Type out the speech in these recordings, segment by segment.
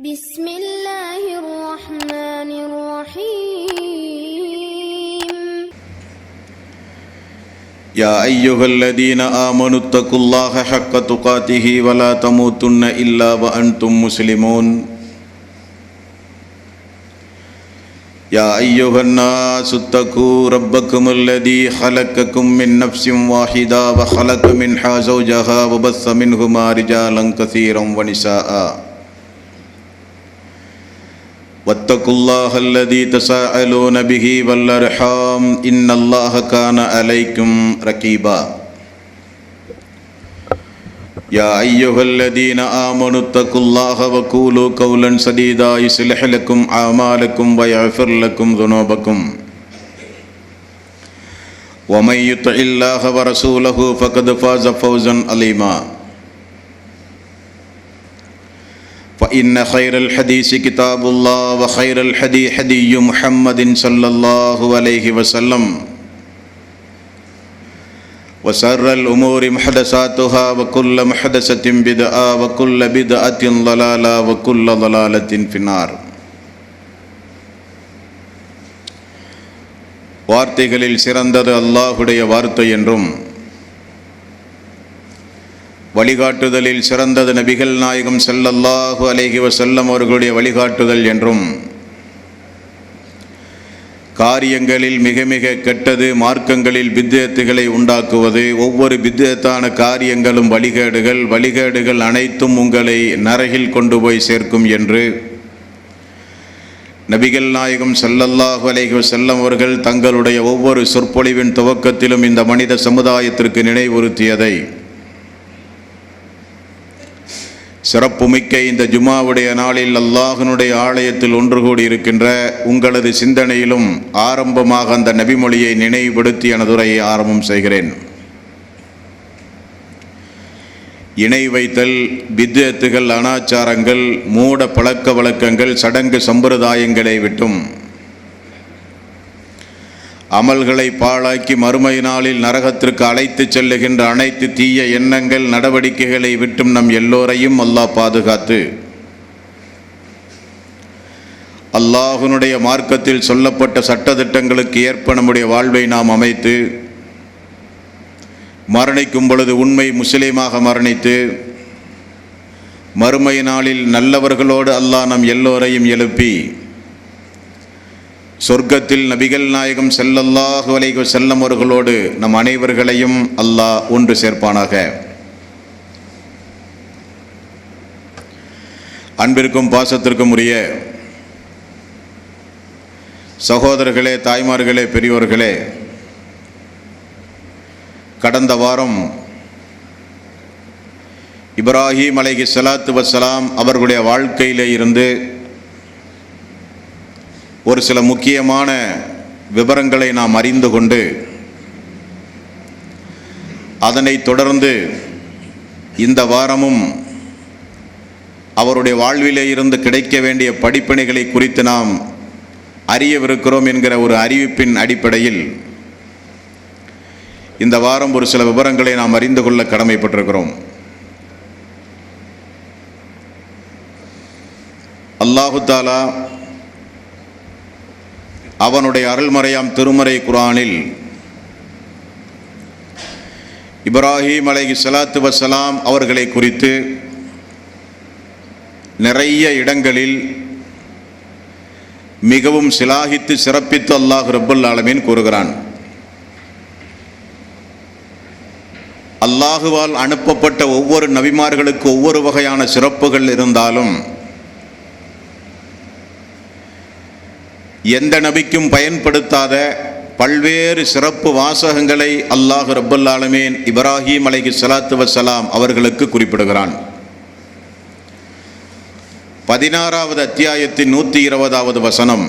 بسم الله الرحمن الرحيم يا أيها الذين آمنوا اتقوا الله حق تقاته ولا تموتن إلا وأنتم مسلمون يا أيها الناس اتقوا ربكم الذي خلقكم من نفس واحدة وخلق منها زوجها وبث منهما رجالا كثيرا ونساء واتقوا الله الذي تساءلون به والأرحام إن الله كان عليكم رقيبا يا أيها الذين آمنوا اتقوا الله وقولوا قولا سديدا يصلح لكم أعمالكم ويغفر لكم ذنوبكم ومن يطع الله ورسوله فقد فاز فوزا عظيما فإن خير الحديث كتاب الله وخير الهدي هدي محمد صلى الله عليه وسلم وشر الأمور محدثاتها وكل محدثة بدعة وكل بدعة ضلالة وكل ضلالة في النار. வார்த்தைகளில் சிறந்தது அல்லாஹ்வுடைய வார்த்தை என்றும் வழிகாட்டுதலில் சிறந்தது நபிகள் நாயகம் ஸல்லல்லாஹு அலைஹி வஸல்லம் அவர்களுடைய வழிகாட்டுதல் என்றும் காரியங்களில் மிக மிக கெட்டது மார்க்கங்களில் பித்அத்துகளை உண்டாக்குவது, ஒவ்வொரு பித்அத்தான காரியங்களும் வழிகேடுகள் அனைத்தும் உங்களை நரகில் கொண்டு போய் சேர்க்கும் என்று நபிகள் நாயகம் ஸல்லல்லாஹு அலைஹி வஸல்லம் அவர்கள் தங்களுடைய ஒவ்வொரு சொற்பொழிவின் துவக்கத்திலும் இந்த மனித சமுதாயத்திற்கு நினைவுறுத்தியதை சிறப்புமிக்க இந்த ஜுமாவுடைய நாளில் அல்லாஹ்வினுடைய ஆலயத்தில் ஒன்று கூடி இருக்கின்ற உங்களது சிந்தனையிலும் ஆரம்பமாக அந்த நபிமொழியை நினைவுபடுத்தி எனது உரையை ஆரம்பம் செய்கிறேன். இணை வைத்தல், பித்அத்துகள், அனாச்சாரங்கள், மூட பழக்க வழக்கங்கள், சடங்கு சம்பிரதாயங்களை விட்டும் அமல்களை பாழாக்கி மறுமை நாளில் நரகத்திற்கு அழைத்து செல்லுகின்ற அனைத்து தீய எண்ணங்கள் நடவடிக்கைகளை விட்டும் நம் எல்லோரையும் அல்லாஹ் பாதுகாத்து அல்லாஹ்வினுடைய மார்க்கத்தில் சொல்லப்பட்ட சட்டதிட்டங்களுக்கு ஏற்ப நம்முடைய வாழ்வை நாம் அமைத்து மரணிக்கும் பொழுது உண்மை முஸ்லீமாக மரணித்து மறுமை நாளில் நல்லவர்களோடு அல்லாஹ் நம் எல்லோரையும் எழுப்பி சொர்க்கத்தில் நபிகள் நாயகம் ஸல்லல்லாஹு அலைஹி வஸல்லம் அவர்களோடு நம் அனைவர்களையும் அல்லாஹ் ஒன்று சேர்ப்பானாக. அன்பிற்கும் பாசத்திற்கும் உரிய சகோதரர்களே, தாய்மார்களே, பெரியோர்களே, கடந்த வாரம் இப்ராஹீம் அலைஹிஸ்ஸலாத்து வஸ்ஸலாம் அவர்களுடைய வாழ்க்கையிலே இருந்து ஒரு சில முக்கியமான விவரங்களை நாம் அறிந்து கொண்டு அதனை தொடர்ந்து இந்த வாரமும் அவருடைய வாழ்விலே இருந்து கிடைக்க வேண்டிய படிப்பினைகளை குறித்து நாம் அறியவிருக்கிறோம் என்கிற ஒரு அறிவிப்பின் அடிப்படையில் இந்த வாரம் ஒரு சில விவரங்களை நாம் அறிந்து கொள்ள கடமைப்பட்டிருக்கிறோம். அல்லாஹு தஆலா அவனுடைய அருள்மறையாம் திருமறை குர்ஆனில் இப்ராஹீம் அலைஹிஸ்ஸலாத்து வஸ்ஸலாம் அவர்களை குறித்து நிறைய இடங்களில் மிகவும் சிலாகித்து சிறப்பித்து அல்லாஹ் ரப்புல் ஆலமீன் கூறுகிறான். அல்லாஹுவால் அனுப்பப்பட்ட ஒவ்வொரு நபிமார்களுக்கு ஒவ்வொரு வகையான சிறப்புகள் இருந்தாலும் எந்த நபிக்கும் பயன்படுத்தாத பல்வேறு சிறப்பு வாசகங்களை அல்லாஹ் ரப்புல் ஆலமீன் இப்ராஹீம் அலைஹிஸ்ஸலாத்து வஸ்ஸலாம் அவர்களுக்கு குறிப்பிடுகிறான். 16வது அத்தியாயத்தின் 120வது வசனம்,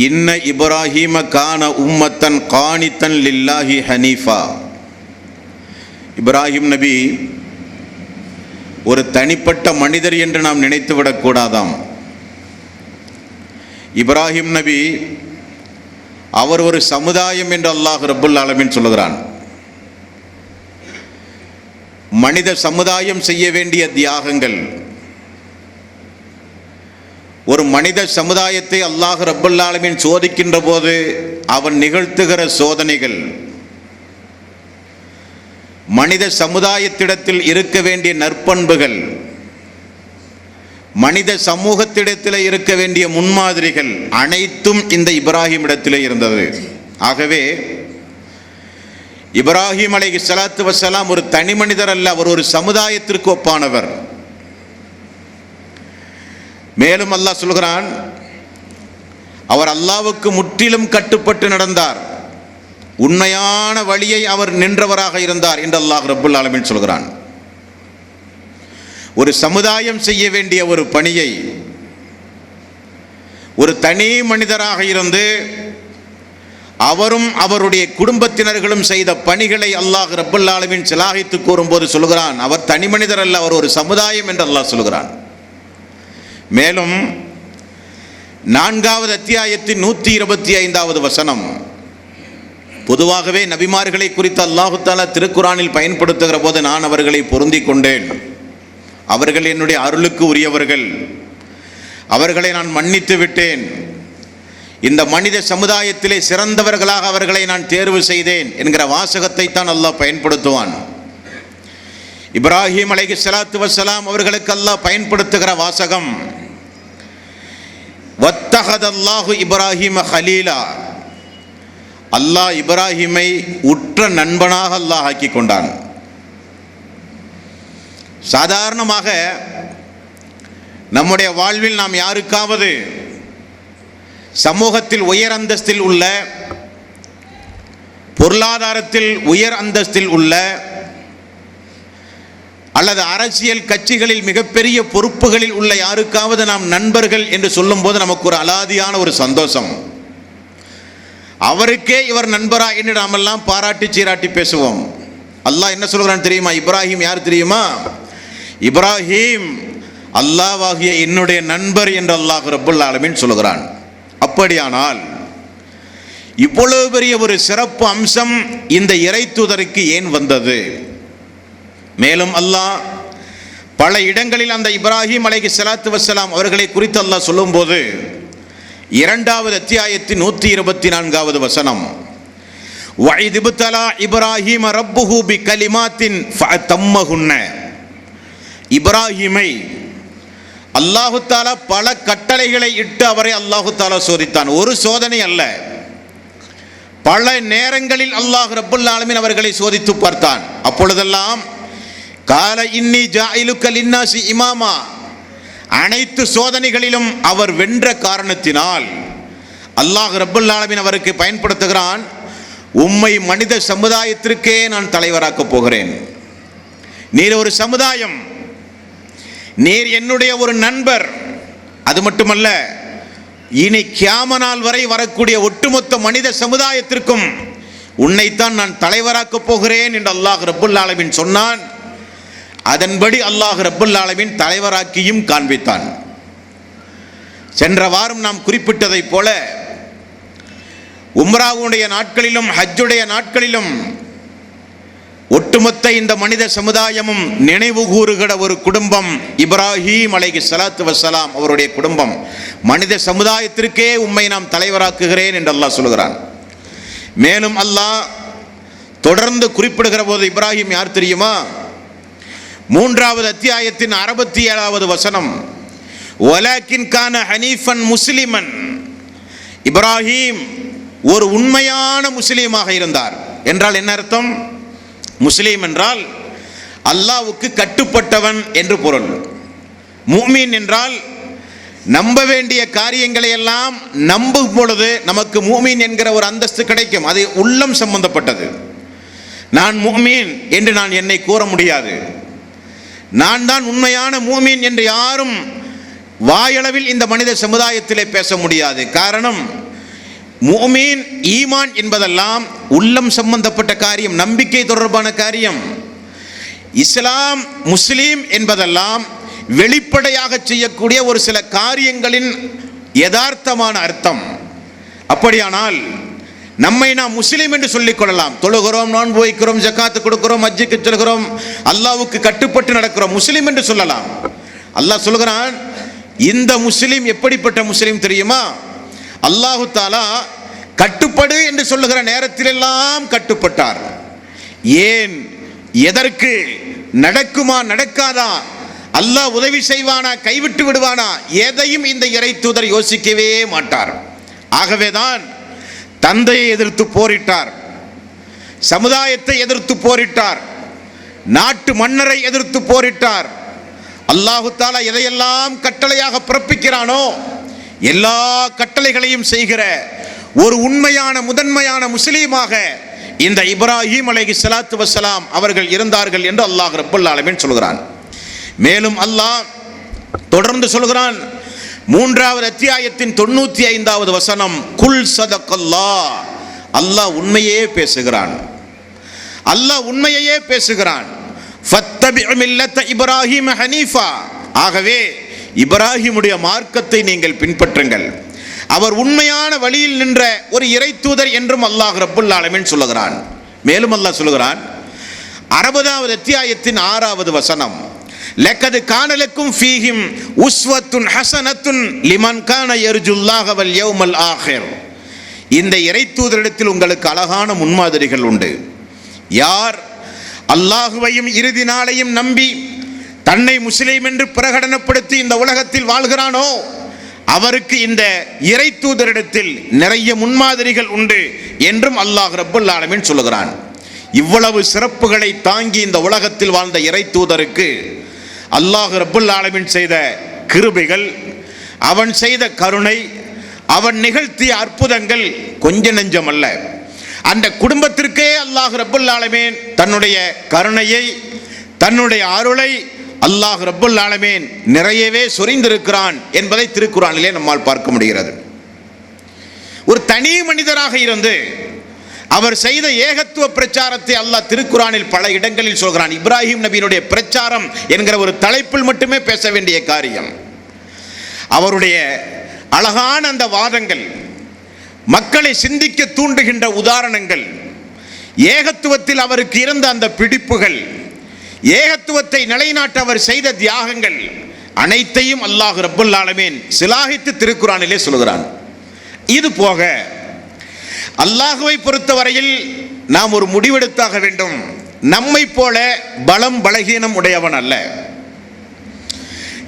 இன்ன இப்ராஹீம கான உம்மத்தன் கானித்தன் லில்லாஹி ஹனீஃபா. இப்ராஹிம் நபி ஒரு தனிப்பட்ட மனிதர் என்று நாம் நினைத்துவிடக்கூடாதாம். இப்ராஹிம் நபி அவர் ஒரு சமுதாயம் என்று அல்லாஹ் ரப்புல் ஆலமீன் சொல்லுகிறான். மனித சமுதாயம் செய்ய வேண்டிய தியாகங்கள், ஒரு மனித சமுதாயத்தை அல்லாஹ் ரப்பல் ஆலமீன் சோதிக்கின்ற போது அவன் நிகழ்த்துகிற சோதனைகள் மனித சமுதாயத்திடத்தில் இருக்க வேண்டிய நற்பண்புகள், மனித சமூகத்திடத்தில் இருக்க வேண்டிய முன்மாதிரிகள் அனைத்தும் இந்த இப்ராஹிம் இடத்திலே இருந்தது. ஆகவே இப்ராஹிம் அலைஹிஸ்ஸலாத்து வஸ்ஸலாம் ஒரு தனி மனிதர் அல்ல, அவர் ஒரு சமுதாயத்திற்கு ஒப்பானவர். மேலும் அல்லாஹ் சொல்கிறான், அவர் அல்லாஹ்வுக்கு முற்றிலும் கட்டுப்பட்டு நடந்தார், உண்மையான வழியை அவர் நின்றவராக இருந்தார் என்று அல்லாஹ் ரப்பல் ஆலமீன் சொல்கிறான். ஒரு சமுதாயம் செய்ய வேண்டிய ஒரு பணியை ஒரு தனி மனிதராக இருந்து அவரும் அவருடைய குடும்பத்தினர்களும் செய்த பணிகளை அல்லாஹ் ரப்பல் ஆலமீன் சிலாகித்து கூறும்போது சொல்கிறான், அவர் தனி மனிதர் அல்ல, அவர் ஒரு சமுதாயம் என்று அல்லாஹ் சொல்கிறான். மேலும் 4வது அத்தியாயத்தின் 125வது வசனம், பொதுவாகவே நபிமார்களை குறித்து அல்லாஹு தஆலா திருக்குரானில் பயன்படுத்துகிற போது, நான் அவர்களை பொருந்தி கொண்டேன், அவர்கள் என்னுடைய அருளுக்கு உரியவர்கள், அவர்களை நான் மன்னித்து விட்டேன், இந்த மனித சமுதாயத்திலே சிறந்தவர்களாக அவர்களை நான் தேர்வு செய்தேன் என்கிற வாசகத்தை தான் அல்லாஹ் பயன்படுத்துவான். இப்ராஹிம் அலைஹிஸ்ஸலாத்து வஸ்ஸலாம் அவர்களுக்கு அல்லாஹ் பயன்படுத்துகிற வாசகம் வத்தஹதல்லாஹு இப்ராஹிம ஹலீலா, அல்லாஹ் இப்ராஹிமை உற்ற நண்பனாக அல்லாஹ் ஆக்கி கொண்டான். சாதாரணமாக நம்முடைய வாழ்வில் நாம் யாருக்காவது சமூகத்தில் உயர் அந்தஸ்தில் உள்ள, பொருளாதாரத்தில் உயர் அந்தஸ்தில் உள்ள, அல்லது அரசியல் கட்சிகளில் மிகப்பெரிய பொறுப்புகளில் உள்ள யாருக்காவது நாம் நண்பர்கள் என்று சொல்லும் போது நமக்கு ஒரு அலாதியான ஒரு சந்தோஷம். அவருக்கே இவர் நண்பரா என்று நாமெல்லாம் பாராட்டி சீராட்டி பேசுவோம். அல்லாஹ் என்ன சொல்கிறான் தெரியுமா? இப்ராஹிம் யார் தெரியுமா? இப்ராஹிம் அல்லாஹ்வாகிய என்னுடைய நண்பர் என்று அல்லாஹ் ரப்பல் ஆலமீன் சொல்கிறான். அப்படியானால் இவ்வளவு பெரிய ஒரு சிறப்பு அம்சம் இந்த இறை தூதருக்கு ஏன் வந்தது? மேலும் அல்லாஹ் பல இடங்களில் அந்த இப்ராஹிம் அலைஹிஸ்ஸலாத்து வஸ்ஸலாம் அவர்களை குறித்து அல்லாஹ் சொல்லும்போது 2வது அத்தியாயத்தின் 124வது வசனம், வஇத் இப்தலா இப்ராஹிம ரப்புஹு பிகலிமாத்தின் ஃபஅத்தம்மஹுன்ன, இப்ராஹிமை அல்லாஹு தஆலா பல கட்டளைகளை இட்டு அவரை அல்லாஹு தஆலா சோதித்தான். ஒரு சோதனை அல்ல, பல நேரங்களில் அல்லாஹ் ரப்பல் ஆலமீன் அவர்களை சோதித்து பார்த்தான். அப்பொழுதெல்லாம் கால இன்னி ஜாயிலுக்க லின்னாசி இமாமா, அனைத்து சோதனைகளிலும் அவர் வென்ற காரணத்தினால் அல்லாஹ் ரப்பல் ஆலமீன் அவருக்கு பயன்படுத்துகிறான், உம்மை மனித சமுதாயத்திற்கே நான் தலைவராக்கப் போகிறேன். நீர் ஒரு சமுதாயம், நீர் என்னுடைய ஒரு நண்பர். அது மட்டுமல்ல, இனி கியாம நாள் வரை வரக்கூடிய ஒட்டுமொத்த மனித சமுதாயத்திற்கும் உன்னைத்தான் நான் தலைவராக்கப் போகிறேன் என்று அல்லாஹ் ரப்பல் ஆலமீன் சொன்னான். அதன்படி அல்லாஹ் ரப்பல் ஆலமீன் தலைவராக்கியும் காண்பித்தான். சென்ற வாரம் நாம் குறிப்பிட்டதைப் போல உம்ராவுடைய நாட்களிலும் ஹஜ்ஜுடைய நாட்களிலும் ஒட்டுமொத்த இந்த மனித சமுதாயமும் நினைவு கூறுகிற ஒரு குடும்பம் இப்ராஹிம் அலைஹிஸ்ஸலாத்து வஸ்ஸலாம் அவருடைய குடும்பம். மனித சமுதாயத்திற்கே உம்மை நாம் தலைவராக்குகிறேன் என்று அல்லாஹ் சொல்கிறான். மேலும் அல்லாஹ் தொடர்ந்து குறிப்பிடுகிற போது இப்ராஹிம் யார் தெரியுமா? 3வது அத்தியாயத்தின் 67வது வசனம், வலாக்கின் கான ஹனீஃபன் முஸ்லிமன், இப்ராஹிம் ஒரு உண்மையான முஸ்லீமாக இருந்தார். என்றால் என்ன அர்த்தம்? முஸ்லீம் என்றால் அல்லாஹ்வுக்கு கட்டுப்பட்டவன் என்று பொருள். முஃமின் என்றால் நம்ப வேண்டிய காரியங்களை எல்லாம் நம்பும் பொழுது நமக்கு முஃமின் என்கிற ஒரு அந்தஸ்து கிடைக்கும். அது உள்ளம் சம்பந்தப்பட்டது. நான் முஃமின் என்று நான் என்னை கூற முடியாது. நான் தான் உண்மையான முஃமின் என்று யாரும் வாயளவில் இந்த மனித சமுதாயத்திலே பேச முடியாது. காரணம், முஃமின் ஈமான் என்பதெல்லாம் உள்ளம் சம்பந்தப்பட்ட காரியம், நம்பிக்கை தொடர்பான காரியம். இஸ்லாம் முஸ்லீம் என்பதெல்லாம் வெளிப்படையாக செய்யக்கூடிய ஒரு சில காரியங்களின் யதார்த்தமான அர்த்தம். அப்படியானால் நம்மை நாம் முஸ்லீம் என்று சொல்லிக் கொள்ளலாம். தொழுகிறோம், நோன்பு வைக்கிறோம், ஜக்காத்து கொடுக்கிறோம், ஹஜ்ஜுக்கு செல்கிறோம், அல்லாஹ்வுக்கு கட்டுப்பட்டு நடக்கிறோம், முஸ்லீம் என்று சொல்லலாம். அல்லாஹ் சொல்கிறான், இந்த முஸ்லிம் எப்படிப்பட்ட முஸ்லிம் தெரியுமா? அல்லாஹு தாலா கட்டுப்படு என்று சொல்லுகிற நேரத்திலெல்லாம் கட்டுப்பட்டார். ஏன், எதற்கு, நடக்குமா நடக்காதா, அல்லாஹ் உதவி செய்வானா கைவிட்டு விடுவானா, எதையும் இந்த இறை தூதர் யோசிக்கவே மாட்டார். ஆகவேதான் தந்தையை எதிர்த்து போரிட்டார், சமுதாயத்தை எதிர்த்து போரிட்டார், நாட்டு மன்னரை எதிர்த்து போரிட்டார். அல்லாஹு தாலா எதையெல்லாம் கட்டளையாக பிறப்பிக்கிறானோ எல்லா கட்டளைகளையும் செய்கிற ஒரு உண்மையான முதன்மையான முஸ்லீமாக இந்த இப்ராஹிம் அலைஹிஸ்ஸலாத்து வஸ்ஸலாம் அவர்கள் இருந்தார்கள் என்று அல்லாஹ் ரப்பல் ஆலமீன் சொல்கிறான். மேலும் அல்லாஹ் தொடர்ந்து சொல்கிறான், 3வது அத்தியாயத்தின் 95வது வசனம், குல் சதகல்லாஹ், அல்லாஹ் உண்மையே பேசுகிறான், அல்லாஹ் உண்மையே பேசுகிறான். ஃபத்தபி மில்லத இப்ராஹிம் ஹனீஃபா, ஆகவே இப்ராஹிமுடைய மார்க்கத்தை நீங்கள் பின்பற்றுங்கள், அவர் உண்மையான வழியில் நின்ற ஒரு இறை தூதர் என்றும் அல்லாஹ் ரப்பல் ஆலமீன் சொல்லுகிறான். மேலும் அல்லாஹ் சொல்லுகிறான் 60வது அத்தியாயத்தின் 6வது வசனம், லக்கத் கான லக்கும் ஃபீஹிம் உஸ்வத்துன் ஹஸனத்துன் லிமன் கான யர்ஜுல்லாஹ வல் யௌமல் ஆகிர், இந்த இறை தூதரிடத்தில் உங்களுக்கு அழகான முன்மாதிரிகள் உண்டு. யார் அல்லாஹுவையும் இறுதி நாளையும் நம்பி தன்னை முஸ்லீம் என்று பிரகடனப்படுத்தி இந்த உலகத்தில் வாழ்கிறானோ அவருக்கு இந்த இறை தூதரிடத்தில் நிறைய முன்மாதிரிகள் உண்டு என்றும் அல்லாஹ் ரப்பல் ஆலமீன் சொல்லுகிறான். இவ்வளவு சிறப்புகளை தாங்கி இந்த உலகத்தில் வாழ்ந்த இறை தூதருக்கு அல்லாஹ் ரப்பல் ஆலமீன் செய்த கிருபைகள், அவன் செய்த கருணை, அவன் நிகழ்த்திய அற்புதங்கள் கொஞ்ச நெஞ்சம் அல்ல. அந்த குடும்பத்திற்கே அல்லாஹ் ரப்பல் ஆலமீன் தன்னுடைய கருணையை, தன்னுடைய அருளை அல்லாஹ் ரப்பல் ஆலமீன் நிறையவே சொரிந்திருக்கிறான் என்பதை திருக்குர்ஆனிலே நம்மால் பார்க்க முடிகிறது. ஒரு தனி மனிதராக இருந்து அவர் செய்த ஏகத்துவ பிரச்சாரத்தை அல்லாஹ் திருக்குர்ஆனில் பல இடங்களில் சொல்கிறான். இப்ராஹிம் நபியினுடைய பிரச்சாரம் என்கிற ஒரு தலைப்பில் மட்டுமே பேச வேண்டிய காரியம். அவருடைய அழகான அந்த வாதங்கள், மக்களை சிந்திக்க தூண்டுகின்ற உதாரணங்கள், ஏகத்துவத்தில் அவருக்கு இருந்த அந்த பிடிப்புகள், ஏகத்துவத்தை நிலைநாட்ட அவர் செய்த தியாகங்கள் அனைத்தையும் அல்லாஹ் ரப்பல் ஆலமீன் சிலாகித்து திருக்குர்ஆனிலே சொல்கிறான். இது போக அல்லாஹுவை பொறுத்தவரையில் நாம் ஒரு முடிவெடுத்தாக வேண்டும். நம்மை போல பலம் பலகீனம் உடையவன் அல்ல.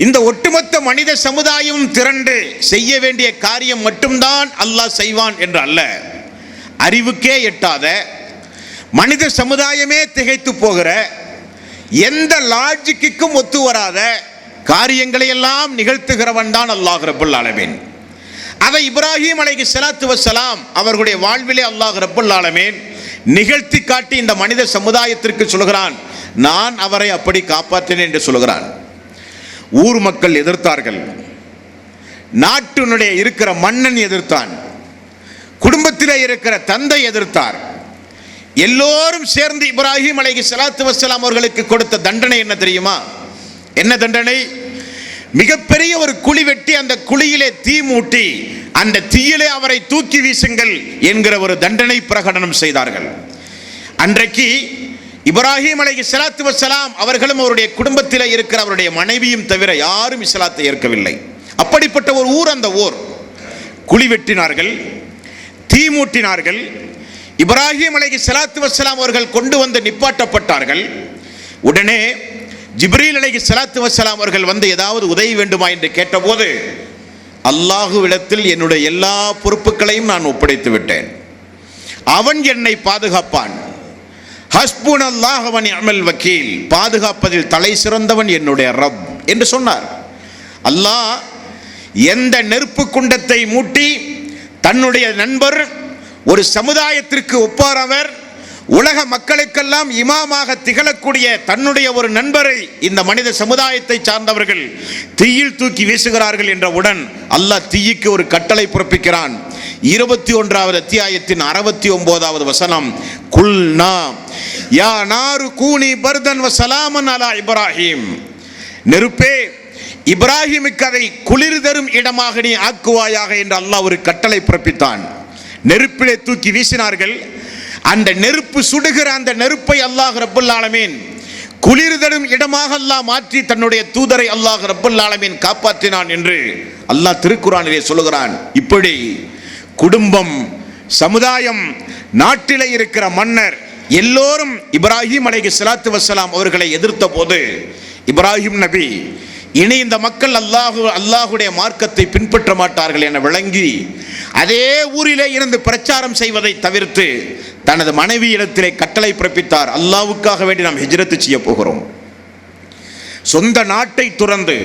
இந்த ஒட்டுமொத்த மனித சமுதாயம் திரண்டு செய்ய வேண்டிய காரியம் மட்டும்தான் அல்லாஹ் செய்வான் என்று அல்ல. அறிவுக்கே எட்டாத, மனித சமுதாயமே திகைத்து போகிற, எந்த லாஜிக்கும் ஒத்து வராத காரியங்களை எல்லாம் நிகழ்த்துகிறவன் தான் அல்லாஹ் ரப்பல் ஆலமீன். அதை இப்ராஹிம் அலைஹிஸ்ஸலாத்து வஸ்ஸலாம் அவர்களுடைய வாழ்விலே அல்லாஹ் ரப்பல் ஆலமீன் நிகழ்த்தி காட்டி இந்த மனித சமுதாயத்திற்கு சொல்கிறான், நான் அவரை அப்படி காப்பாற்றினேன் என்று சொல்கிறான். ஊர் மக்கள் எதிர்த்தார்கள், நாட்டினுடைய இருக்கிற மன்னன் எதிர்த்தான், குடும்பத்திலே இருக்கிற தந்தை எதிர்த்தார். எல்லோரும் சேர்ந்து இப்ராஹிம் அலைஹிஸ்ஸலாத்து வஸ்ஸலாம் அவர்களுக்கு கொடுத்த தண்டனை என்ன தெரியுமா? என்ன தண்டனை? மிகப்பெரிய ஒரு குழி வெட்டி அந்த குழியிலே தீ மூட்டி அந்த தீயிலே அவரை தூக்கி வீசுங்கள் என்கிற ஒரு தண்டனை பிரகடனம் செய்தார்கள். அன்றைக்கு இப்ராஹிம் அலைஹிஸ்ஸலாத்து வஸ்ஸலாம் அவர்களும் அவருடைய குடும்பத்தில் இருக்கிற அவருடைய மனைவியும் தவிர யாரும் இஸ்லாத்தை ஏற்கவில்லை. அப்படிப்பட்ட ஒரு ஊர் அந்த ஊர். குழி வெட்டினார்கள், தீ மூட்டினார்கள். இப்ராஹிம் அலைஹிஸ்ஸலாத்து வஸ்ஸலாம் அவர்கள் கொண்டு வந்து நிப்பாட்டப்பட்டார்கள். உடனே ஜிப்ரீல் அலைஹிஸ்ஸலாத்து வஸ்ஸலாம் அவர்கள் வந்து ஏதாவது உதவி வேண்டுமா என்று கேட்டபோது, அல்லாஹுவிடத்தில் என்னுடைய எல்லா பொறுப்புகளையும் நான் ஒப்படைத்து விட்டேன், அவன் என்னை பாதுகாப்பான், ஹஸ்புனல்லாஹு வ நிஅமல் வக்கீல், பாதுகாப்பதில் தலை சிறந்தவன் என்னுடைய ரப் என்று சொன்னார். அல்லாஹ் எந்த நெருப்பு குண்டத்தை மூட்டி தன்னுடைய நண்பர், ஒரு சமுதாயத்திற்கு ஒப்பானவர், உலக மக்களுக்கெல்லாம் இமாமாக திகழக்கூடிய தன்னுடைய ஒரு நண்பரை இந்த மனித சமுதாயத்தை சார்ந்தவர்கள் தீயில் தூக்கி வீசுகிறார்கள் என்றவுடன் அல்லாஹ் தீய்க்கு ஒரு கட்டளை பிறப்பிக்கிறான். 21வது அத்தியாயத்தின் 69வது வசனம், குல்னா யா நாரு கூனி பர்தன் வ ஸலாமன் அலா இப்ராஹிம், நெருப்பே இப்ராஹிமுக்கு அதை குளிர் தரும் இடமாக நீ ஆக்குவாயாக என்று அல்லாஹ் ஒரு கட்டளை பிறப்பித்தான். நெருப்பிலே தூக்கி வீசினார்கள். அந்த நெருப்பு சுடுகிற அந்த நெருப்பை அல்லாஹ் ரப்பல் ஆலமீன் குளிர் தரும் இடமாக அல்லாஹ் மாற்றி தன்னுடைய தூதரை அல்லாஹ் ரப்பல் ஆலமீன் காப்பாற்றினான் என்று அல்லாஹ் திருக்குர்ஆனிலே சொல்கிறான். இப்படி குடும்பம், சமுதாயம், நாட்டிலே இருக்கிற மன்னர் எல்லோரும் இப்ராஹிம் அலைஹிஸ்ஸலாத்து வஸ்ஸலாம் அவர்களை எதிர்த்த போது இப்ராஹிம் நபி இனி இந்த மக்கள் அல்லாஹுடைய மார்க்கத்தை பின்பற்ற மாட்டார்கள் என விளங்கி அதே ஊரிலே இருந்து பிரச்சாரம் செய்வதை தவிர்த்து தனது மனைவியிடத்திலே கட்டளை பிறப்பித்தார். அல்லாஹ்வுக்காக வேண்டி நாம் ஹிஜ்ரத் செய்ய போகிறோம். சொந்த நாட்டை துறந்து,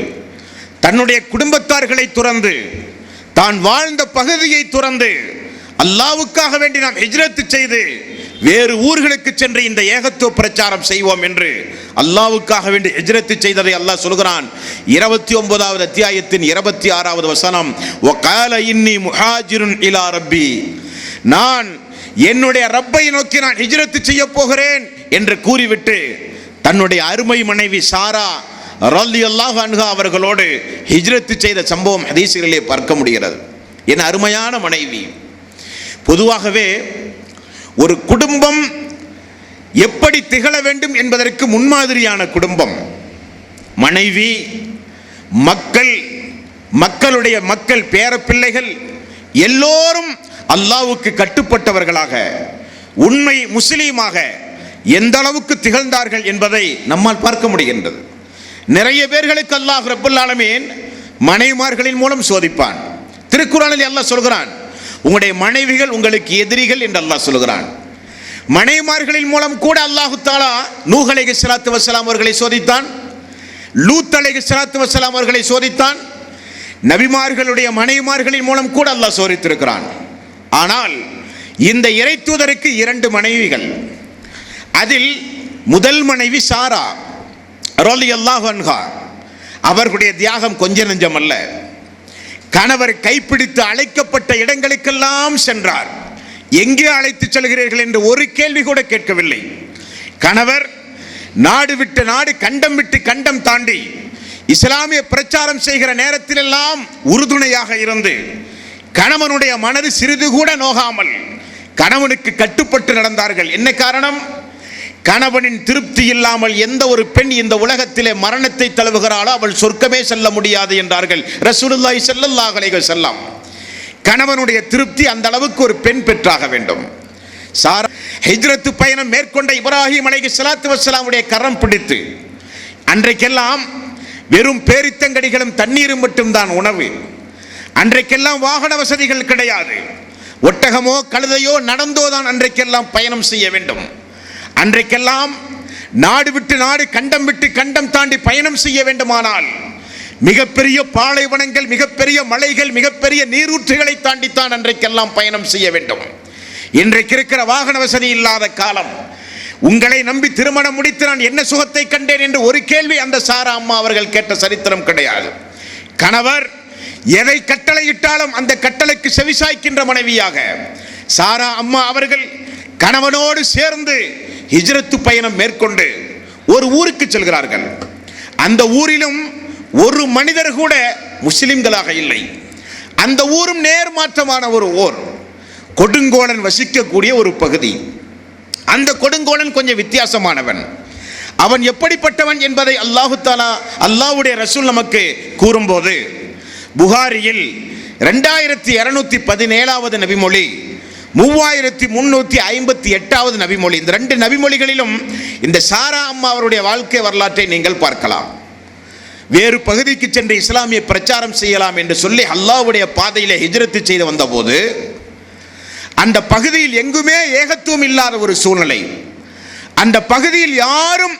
தன்னுடைய குடும்பத்தார்களை துறந்து, தான் வாழ்ந்த பகுதியை துறந்து அல்லாஹ்வுக்காக வேண்டி நாம் ஹிஜ்ரத் செய்து வேறு ஊர்களுக்கு சென்று இந்த ஏகத்துவ பிரச்சாரம் செய்வோம் என்று அல்லாஹ்வுக்காக வேண்டி ஹிஜ்ரத் செய்ததை அல்லாஹ் சொல்கிறான். 29வது அத்தியாயத்தின் 26வது வசனம், வகால இன்னி முஹாஜிருன் இலா ரப்பி, நான் என்னுடைய ரப்பை நோக்கி நான் ஹிஜ்ரத் செய்ய போகிறேன் என்று கூறிவிட்டு தன்னுடைய அருமை மனைவி சாரா ரலியல்லாஹு அன்ஹா அவர்களோடு ஹிஜ்ரத் செய்த சம்பவம் ஹதீஸிலே பார்க்க முடிகிறது. என் அருமையான மனைவி. பொதுவாகவே ஒரு குடும்பம் எப்படி திகழ வேண்டும் என்பதற்கு முன்மாதிரியான குடும்பம் மனைவி, மக்கள், மக்களுடைய மக்கள், பேரப்பிள்ளைகள் எல்லோரும் அல்லாஹ்வுக்கு கட்டுப்பட்டவர்களாக, உண்மை முஸ்லீமாக எந்த அளவுக்கு திகழ்ந்தார்கள் என்பதை நம்மால் பார்க்க முடிகின்றது. நிறைய பேர்களுக்கு அல்லாஹ் ரப்பல் ஆலமீன் மனைவிமார்களின் மூலம் சோதிப்பான். திருக்குர்ஆனில் அல்லாஹ் சொல்கிறான், உங்களுடைய மனைவிகள் உங்களுக்கு எதிரிகள் என்று அல்லாஹ் சொல்கிறான். மனைவிமார்களின் மூலம் கூட அல்லாஹு தஆலா நூஹ் அலைஹிஸ்ஸலாத்து வஸ்ஸலாம் அவர்களை சோதித்தான், லூத் அலைஹிஸ்ஸலாத்து வஸ்ஸலாம் அவர்களை சோதித்தான். நபிமார்களுடைய மனைவிமார்களின் மூலம் கூட அல்லாஹ் சோதித்திருக்கிறான். ஆனால் இந்த இறை தூதருக்கு 2 மனைவிகள். அதில் முதல் மனைவி சாரா ரலியல்லாஹு அன்ஹா. அவர்களுடைய தியாகம் கொஞ்ச நெஞ்சம் அல்ல. கணவர் கைப்பிடித்து அழைக்கப்பட்ட இடங்களுக்கெல்லாம் சென்றார். எங்கே அழைத்து செல்கிறீர்கள் என்று ஒரு கேள்வி கூட கேட்கவில்லை. கணவர் நாடு விட்டு நாடு, கண்டம் விட்டு கண்டம் தாண்டி இஸ்லாமிய பிரச்சாரம் செய்கிற நேரத்திலெல்லாம் உறுதுணையாக இருந்து கணவனுடைய மனது சிறிது கூட நோகாமல் கணவனுக்கு கட்டுப்பட்டு நடந்தார்கள். என்ன காரணம்? கணவனின் திருப்தி இல்லாமல் எந்த ஒரு பெண் இந்த உலகத்திலே மரணத்தை தழுவுகிறாளோ அவள் சொர்க்கமே செல்ல முடியாது என்றார்கள் ரசூலுல்லாஹி ஸல்லல்லாஹு அலைஹி வஸல்லம். கணவனுடைய திருப்தி அந்த அளவுக்கு ஒரு பெண் பெற்றாக வேண்டும். சாரா ஹிஜ்ரத் பயணம் மேற்கொண்ட இப்ராஹிம் அலைஹிஸ்ஸலாத்து வஸ்ஸலாமுடைய கரம் பிடித்து, அன்றைக்கெல்லாம் வெறும் பேரித்தங்கடிகளும் தண்ணீரும் மட்டும்தான் உணவு. அன்றைக்கெல்லாம் வாகன வசதிகள் கிடையாது. ஒட்டகமோ கழுதையோ நடந்தோ தான் அன்றைக்கெல்லாம் பயணம் செய்ய வேண்டும். அன்றைக்கெல்லாம் நாடு விட்டு நாடு, கண்டம் விட்டு கண்டம் தாண்டி பயணம் செய்ய வேண்டுமானால் மிகப்பெரிய பாலைவனங்கள், மிகப்பெரிய மலைகள், மிகப்பெரிய நீரூற்றுகளை தாண்டித்தான் அன்றைக்கெல்லாம் பயணம் செய்ய வேண்டும். இன்றைக்கு இருக்கிற வாகன வசதி இல்லாத காலம். உங்களை நம்பி திருமணம் முடித்து நான் என்ன சுகத்தை கண்டேன் என்று ஒரு கேள்வி அந்த சாரா அம்மா அவர்கள் கேட்ட சரித்திரம் கிடையாது. கணவர் எதை கட்டளையிட்டாலும் அந்த கட்டளைக்கு செவிசாய்க்கின்ற மனைவியாக சாரா அம்மா அவர்கள் கணவனோடு சேர்ந்து ஹிஜ்ரத் பயணம் மேற்கொண்டு ஒரு ஊருக்கு செல்கிறார்கள். அந்த ஊரிலும் ஒரு மனிதர் கூட முஸ்லிம்களாக இல்லை. அந்த ஊரும் நேர்மாற்றமான ஒரு ஊர், கொடுங்கோலன் வசிக்கக்கூடிய ஒரு பகுதி. அந்த கொடுங்கோலன் கொஞ்சம் வித்தியாசமானவன். அவன் எப்படிப்பட்டவன் என்பதை அல்லாஹு தஆலா, அல்லாஹ்வுடைய ரசூல் நமக்கு கூறும்போது புகாரியில் 2217வது நபிமொழி, 3358வது நபிமொழி, இந்த 2 நபிமொழிகளிலும் இந்த சாரா அம்மா அவருடைய வாழ்க்கை வரலாற்றை நீங்கள் பார்க்கலாம். வேறு பகுதிக்கு சென்று இஸ்லாமிய பிரச்சாரம் செய்யலாம் என்று சொல்லி அல்லாஹ்வுடைய பாதையிலே ஹிஜ்ரத் செய்து வந்தபோது அந்த பகுதியில் எங்குமே ஏகத்துவம் இல்லாத ஒரு சூழ்நிலை. அந்த பகுதியில் யாரும்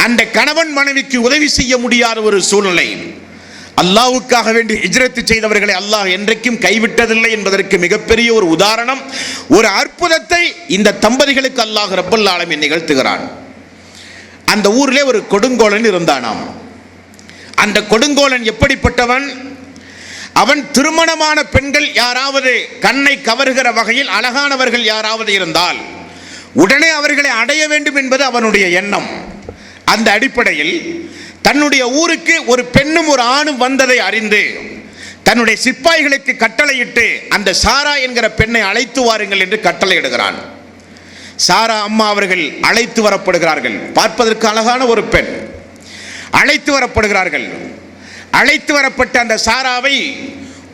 அந்த கணவன் மனைவிக்கு உதவி செய்ய முடியாத ஒரு சூழ்நிலை. அல்லாஹ்வுக்காக வேண்டி ஹிஜ்ரத் செய்தவர்களை அல்லாஹ் என்றைக்கும் கைவிட்டதில்லை என்பதற்கு மிகப்பெரிய ஒரு உதாரணம், ஒரு அற்புதத்தை இந்த தம்பதிகளுக்கு அல்லாஹ் ரப்பல் ஆலமீன் நிகழ்த்துகிறான். அந்த ஊரிலே ஒரு கொடுங்கோலன் இருந்தானாம். அந்த கொடுங்கோலன் எப்படிப்பட்டவன்? அவன் திருமணமான பெண்கள் யாராவது கண்ணை கவருகிற வகையில் அழகானவர்கள் யாராவது இருந்தால் உடனே அவர்களை அடைய வேண்டும் என்பது அவனுடைய எண்ணம். அந்த அடிப்படையில் தன்னுடைய ஊருக்கு ஒரு பெண்ணும் ஒரு ஆணும் வந்ததை அறிந்து தன்னுடைய சிப்பாய்களுக்கு கட்டளையிட்டு அந்த சாரா என்கிற பெண்ணை அழைத்து வாருங்கள் என்று கட்டளையிடுகிறான். சாரா அம்மா அவர்கள் அழைத்து வரப்படுகிறார்கள். பார்ப்பதற்கு அழகான ஒரு பெண். அழைத்து வரப்படுகிறார்கள். அழைத்து வரப்பட்ட அந்த சாராவை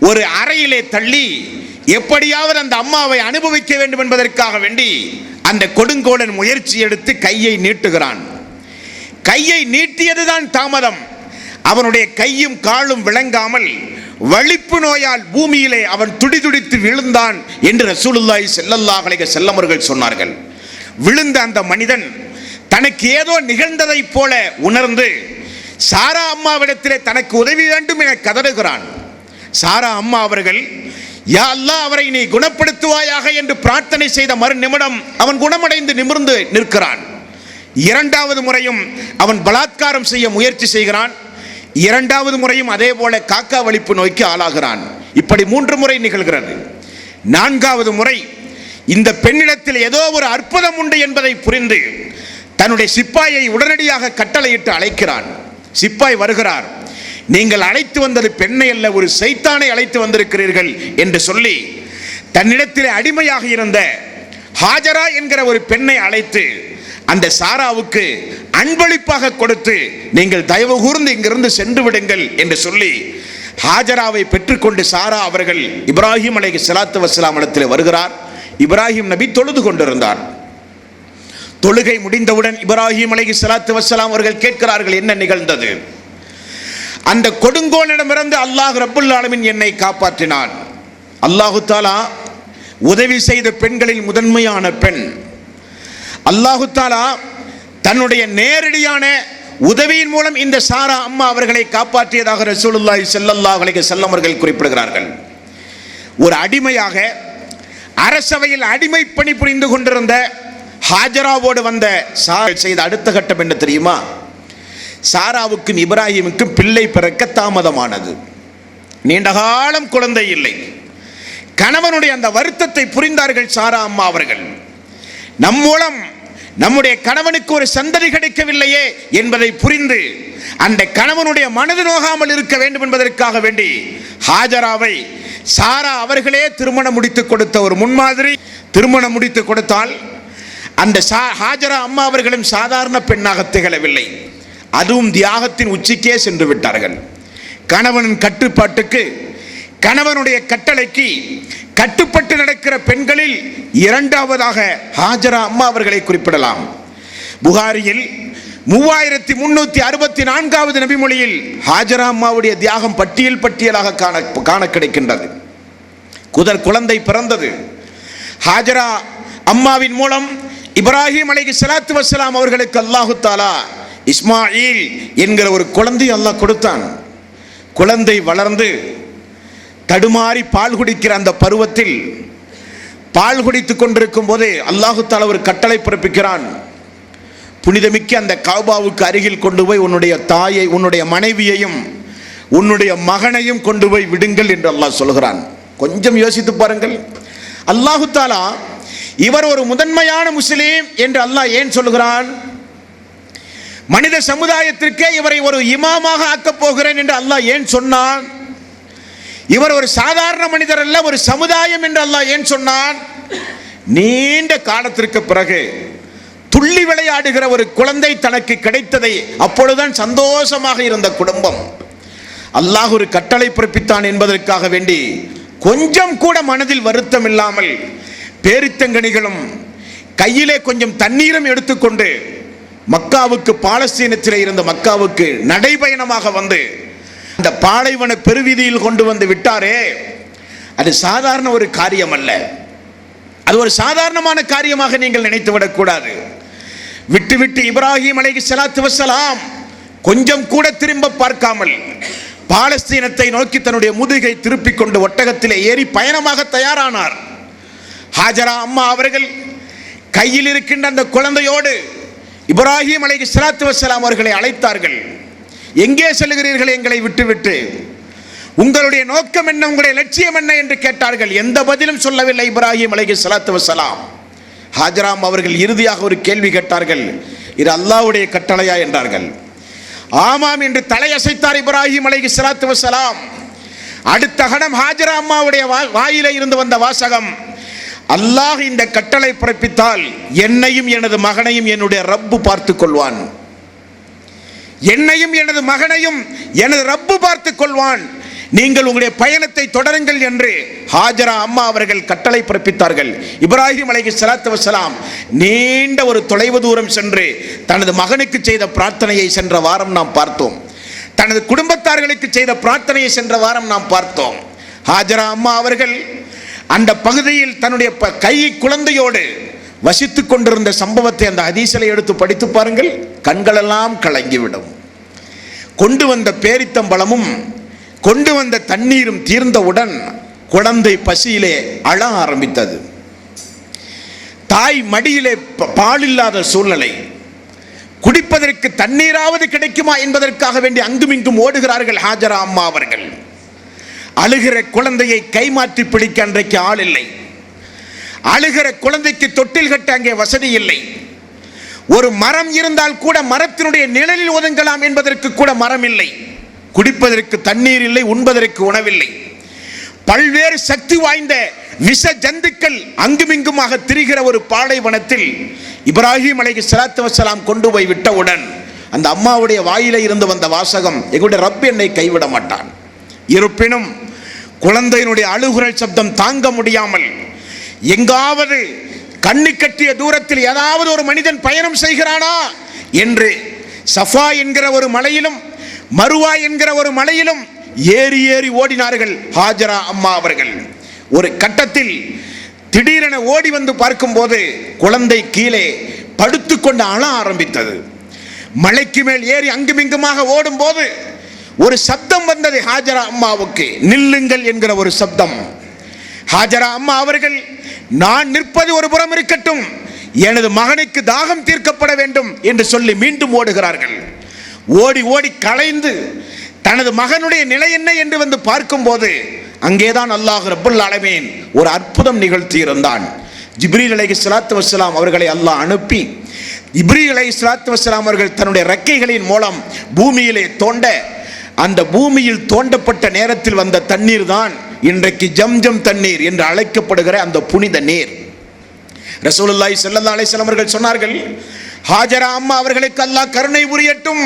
ஒரு அறையிலே தள்ளி எப்படியாவது அந்த அம்மாவை அனுபவிக்க வேண்டும் என்பதற்காக வேண்டி அந்த கொடுங்கோலன் முயற்சி எடுத்து கையை நீட்டுகிறான். கையை நீட்டியதுதான் தாமதம். அவனுடைய கையும் காலும் விளங்காமல் வலிப்பு நோயால் பூமியிலே அவன் துடிதுடித்து விழுந்தான் என்று ரசூலுல்லாஹி ஸல்லல்லாஹு அலைஹி வஸல்லம் அவர்கள் சொன்னார்கள். விழுந்த அந்த மனிதன் தனக்கு ஏதோ நிகழ்ந்ததை போல உணர்ந்து சாரா அம்மாவிடத்திலே தனக்கு உதவி வேண்டும் என கதறுகிறான். சாரா அம்மா அவர்கள், யா அல்லாஹ், அவரை நீ குணப்படுத்துவாயாக என்று பிரார்த்தனை செய்த மறு நிமிடம் அவன் குணமடைந்து நிமிர்ந்து நிற்கிறான். இரண்டாவது முறையும் அவன் பலாத்காரம் செய்ய முயற்சி செய்கிறான். இரண்டாவது முறையும் அதே போல காக்கா வலிப்பு நோய்க்கு ஆளாகிறான். இப்படி 3 முறை நிகழ்கிறது. 4வது முறை இந்த பெண்ணிடத்தில் ஏதோ ஒரு அற்புதம் உண்டு என்பதை புரிந்து தன்னுடைய சிப்பாயை உடனடியாக கட்டளையிட்டு அழைக்கிறான். சிப்பாய் வருகிறார். நீங்கள் அழைத்து வந்தது பெண்ணை அல்ல, ஒரு சைத்தானை அழைத்து வந்திருக்கிறீர்கள் என்று சொல்லி தன்னிடத்திலே அடிமையாக இருந்த ஹாஜரா என்கிற ஒரு பெண்ணை அழைத்து அந்த சாராவுக்கு அன்பளிப்பாக கொடுத்து நீங்கள் தயவு கூர்ந்து இங்கிருந்து சென்று விடுங்கள் என்று சொல்லி ஹாஜராவை பெற்றுக்கொண்டு சாரா அவர்கள் இப்ராஹிம் அலைஹிஸ்ஸலாத்து வஸ்ஸலாம் இடத்திலே வருகிறார். இப்ராஹிம் நபி தொழுது கொண்டிருந்தார். தொழுகை முடிந்தவுடன் இப்ராஹிம் அலைஹிஸ்ஸலாத்து வஸ்ஸலாம் அவர்கள் கேட்கிறார்கள், என்ன நிகழ்ந்தது? அந்த கொடுங்கோலனிடமிருந்து அல்லாஹ் ரப்புல் ஆலமீன் என்னை காப்பாற்றினான். அல்லாஹு தஆலா உதவி செய்த பெண்களில் முதன்மையான பெண். அல்லாஹு தஆலா தன்னுடைய நேரடியான உதவியின் மூலம் இந்த சாரா அம்மா அவர்களை காப்பாற்றியதாக ரசூலுல்லாஹி ஸல்லல்லாஹு அலைஹி வஸல்லம் அவர்கள் குறிப்பிடுகிறார்கள். ஒரு அடிமையாக அரசவையில் அடிமை பணி புரிந்து கொண்டிருந்த ஹாஜராவோடு வந்த சாரா செய்த அடுத்த கட்டம் என்ன தெரியுமா? சாராவுக்கும் இப்ராஹிமுக்கும் பிள்ளை பிறக்க தாமதமானது. நீண்ட காலம் குழந்தை இல்லை. கணவனுடைய அந்த வருத்தத்தை புரிந்தார்கள் சாரா அம்மா அவர்கள். நம் மூலம் நம்முடைய கணவனுக்கு ஒரு சந்ததி கிடைக்கவில்லையே என்பதை புரிந்து அந்த கணவனுடைய மனது நோகாமல் இருக்க வேண்டும் என்பதற்காக வேண்டி ஹாஜராவை சாரா அவர்களே திருமணம் முடித்து கொடுத்த ஒரு முன்மாதிரி. திருமணம் முடித்து கொடுத்தால் அந்த ஹாஜரா அம்மா அவர்களும் சாதாரண பெண்ணாக திகழவில்லை. அதுவும் தியாகத்தின் உச்சிக்கே சென்று விட்டார்கள். கணவனின் கட்டுப்பாட்டுக்கு, கணவனுடைய கட்டளைக்கு கட்டுப்பட்டு நடக்கிற பெண்களில் இரண்டாவதாக ஹாஜரா அம்மா அவர்களை குறிப்பிடலாம். புகாரியில் 3364வது நபிமொழியில் ஹாஜரா அம்மாவுடைய தியாகம் பட்டியல் பட்டியலாக காண கிடைக்கின்றது. குழந்தை பிறந்தது. ஹாஜரா அம்மாவின் மூலம் இப்ராஹிம் அலைஹிஸ்ஸலாத்து வஸ்ஸலாம் அவர்களுக்கு அல்லாஹு தஆலா இஸ்மாயில் என்கிற ஒரு குழந்தை அல்லாஹ் கொடுத்தான். குழந்தை வளர்ந்து தடுமாறி பால் குடிக்கிற அந்த பருவத்தில் பால் குடித்துக் கொண்டிருக்கும் போதே அல்லாஹு தஆலா ஒரு கட்டளை பிறப்பிக்கிறான். புனிதமிக்க அந்த காபாவுக்கு அருகில் கொண்டு போய் உன்னுடைய தாயை, உன்னுடைய மனைவியையும் உன்னுடைய மகனையும் கொண்டு போய் விடுங்கள் என்று அல்லாஹ் சொல்கிறான். கொஞ்சம் யோசித்து பாருங்கள். அல்லாஹு தஆலா இவர் ஒரு முதன்மையான முஸ்லீம் என்று அல்லாஹ் ஏன் சொல்கிறான்? மனித சமுதாயத்திற்கே இவரை ஒரு இமாமாக ஆக்கப் போகிறேன் என்று அல்லாஹ் ஏன் சொன்னான்? இவர் ஒரு சாதாரண மனிதர் அல்ல, ஒரு சமுதாயம் என்று அல்லாஹ் ஏன் சொன்னான்? நீண்ட காலத்திற்கு பிறகு துள்ளி விளையாடுகிற ஒரு குழந்தை தனக்கு கிடைத்ததை அப்பொழுதுதான் சந்தோஷமாக இருந்த குடும்பம். அல்லாஹ் ஒரு கட்டளை பிறப்பித்தான் என்பதற்காக வேண்டி கொஞ்சம் கூட மனதில் வருத்தம் இல்லாமல் பேரித்தங்கனிகளும் கையிலே கொஞ்சம் தண்ணீரும் எடுத்துக்கொண்டு மக்காவுக்கு, பாலஸ்தீனத்திலே இருந்த மக்காவுக்கு நடைபயணமாக வந்து அந்த பாலைவன பெருவீதியில் கொண்டு வந்து விட்டாரே, அது சாதாரண ஒரு காரியம் அல்ல. அது ஒரு சாதாரணமான காரியமாக நீங்கள் நினைத்து விடக்கூடாது. விட்டு இப்ராஹிம் அலைஹிஸ்ஸலாத்து வஸ்ஸலாம் கொஞ்சம் கூட திரும்ப பார்க்காமல் பாலஸ்தீனத்தை நோக்கி தன்னுடைய முதுகை திருப்பிக் கொண்டு ஒட்டகத்திலே ஏறி பயணமாக தயாரானார். ஹாஜரா அம்மா அவர்கள் கையில் இருக்கின்ற அந்த குழந்தையோடு இப்ராஹிம் அலைஹிஸ்ஸலாத்து வஸ்ஸலாம் அவர்களை அழைத்தார்கள். எங்கே செல்கிறீர்கள் எங்களை விட்டுவிட்டு? உங்களுடைய நோக்கம் என்ன, உங்களுடைய லட்சியம் என்ன என்று கேட்டார்கள். எந்த பதிலும் சொல்லவில்லை இப்ராஹிம் அலைஹிஸ்ஸலாத்து வஸ்ஸலாம். ஹாஜரா அவர்கள் இறுதியாக ஒரு கேள்வி கேட்டார்கள். இது அல்லாஹ்வுடைய கட்டளையா என்றார்கள். ஆமாம் என்று தலையசைத்தார் இப்ராஹிம் அலைஹிஸ்ஸலாத்து வஸ்ஸலாம். அடுத்த கணம் ஹாஜரா அம்மாவுடைய வாயிலே இருந்து வந்த வாசகம், அல்லாஹ் இந்த கட்டளை பிறப்பித்தால் என்னையும் எனது மகனையும் என்னுடைய ரப்பு பார்த்துக் கொள்வான், என்னையும் எனது மகனையும் எனது ரப்பு பார்த்துக் கொள்வான், நீங்கள் உங்களுடைய பயணத்தை தொடருங்கள் என்று ஹாஜரா அம்மா அவர்கள் கட்டளை பிறப்பித்தார்கள். இப்ராஹிம் அலைஹிஸ்ஸலாத்து வஸ்ஸலாம் நீண்ட ஒரு தொலைவு தூரம் சென்று தனது மகனுக்கு செய்த பிரார்த்தனையை சென்ற வாரம் நாம் பார்த்தோம். தனது குடும்பத்தார்களுக்கு செய்த பிரார்த்தனையை சென்ற வாரம் நாம் பார்த்தோம். ஹாஜரா அம்மா அவர்கள் அந்த பகுதியில் தன்னுடைய கை குழந்தையோடு வசித்துக் கொண்டிருந்த சம்பவத்தை அந்த ஹதீஸில் எடுத்து படித்து பாருங்கள், கண்களெல்லாம் கலங்கிவிடும். கொண்டு வந்த பேரித்தம்பழமும் கொண்டு வந்த தண்ணீரும் தீர்ந்தவுடன் குழந்தை பசியிலே அழ ஆரம்பித்தது. தாய் மடியிலே பால் இல்லாத சூழ்நிலை, குடிப்பதற்கு தண்ணீராவது கிடைக்குமா என்பதற்காக வேண்டி அங்குமிங்கும் ஓடுகிறார்கள் ஹாஜரா அம்மா அவர்கள். அழுகிற குழந்தையை கைமாற்றி பிடிக்க அன்றைக்கு ஆள் இல்லை. அழுகிற குழந்தைக்கு தொட்டில் கட்ட அங்கே வசதி இல்லை. ஒரு மரம் இருந்தால் கூட மரத்தினுடைய நிழலில் ஒதுங்கலாம் என்பதற்கு கூட மரம் இல்லை. குடிப்பதற்கு தண்ணீர் இல்லை, உண்பதற்கு உணவில்லை. பல்வேறு சக்தி வாய்ந்த விஷ ஜந்துக்கள் அங்குமிங்குமாக திரிகிற ஒரு பாலைவனத்தில் இப்ராஹிம் அலைஹிஸ்ஸலாத்து வஸ்ஸலாம் கொண்டு போய் விட்டவுடன் அந்த அம்மாவுடைய வாயில இருந்து வந்த வாசகம், எங்களுடைய ரப் என்னை கைவிட மாட்டான். இருப்பினும் குழந்தையினுடைய அழுகுரல் சப்தம் தாங்க முடியாமல் எங்காவது கண்ணு கட்டிய தூரத்தில் ஏதாவது ஒரு மனிதன் பயணம் செய்கிறானா என்று சஃபா என்கிற ஒரு மலையிலும் மருவா என்கிற ஒரு மலையிலும் ஏறி ஏறி ஓடினார்கள் ஹாஜரா அம்மா அவர்கள். ஒரு கட்டத்தில் திடீரென ஓடி வந்து பார்க்கும்போது குழந்தை கீழே படுத்துக்கொண்டு அழ ஆரம்பித்தது. மலைக்கு மேல் ஏறி அங்குமிங்குமாக ஓடும் போது ஒரு சப்தம் வந்தது ஹாஜரா அம்மாவுக்கு, நில்லுங்கள் என்கிற ஒரு சப்தம். ஹாஜரா அம்மா அவர்கள், நான் நிற்பது ஒரு புறம் இருக்கட்டும், எனது மகனுக்கு தாகம் தீர்க்கப்பட வேண்டும் என்று சொல்லி மீண்டும் ஓடுகிறார்கள். ஓடி ஓடி களைந்து தனது மகனுடைய நிலை என்ன என்று வந்து பார்க்கும்போது அங்கேதான் அல்லாஹ் ரப்புல் ஆலமீன் ஒரு அற்புதம் நிகழ்த்தி இருந்தான். ஜிப்ரீல் அலைஹிஸ்ஸலாத்து வஸ்ஸலாம் அவர்களை அல்லாஹ் அனுப்பி, ஜிப்ரீல் அலைஹிஸ்ஸலாத்து வஸ்ஸலாம் அவர்கள் தன்னுடைய ரெக்கைகளின் மூலம் பூமியிலே தோண்ட, அந்த பூமியில் தோண்டப்பட்ட நேரத்தில் வந்த தண்ணீர் தான் இன்றைக்கு ஜம்ஜம் தண்ணீர் என்று அழைக்கப்படுகிற அந்த புனித நீர். ரசூலுல்லாஹி ஸல்லல்லாஹு அலைஹி வஸல்லம் அவர்கள் சொன்னார்கள், ஹாஜரா அம்மா அவர்களுக்கு அல்லாஹ் கருணை புரியட்டும்.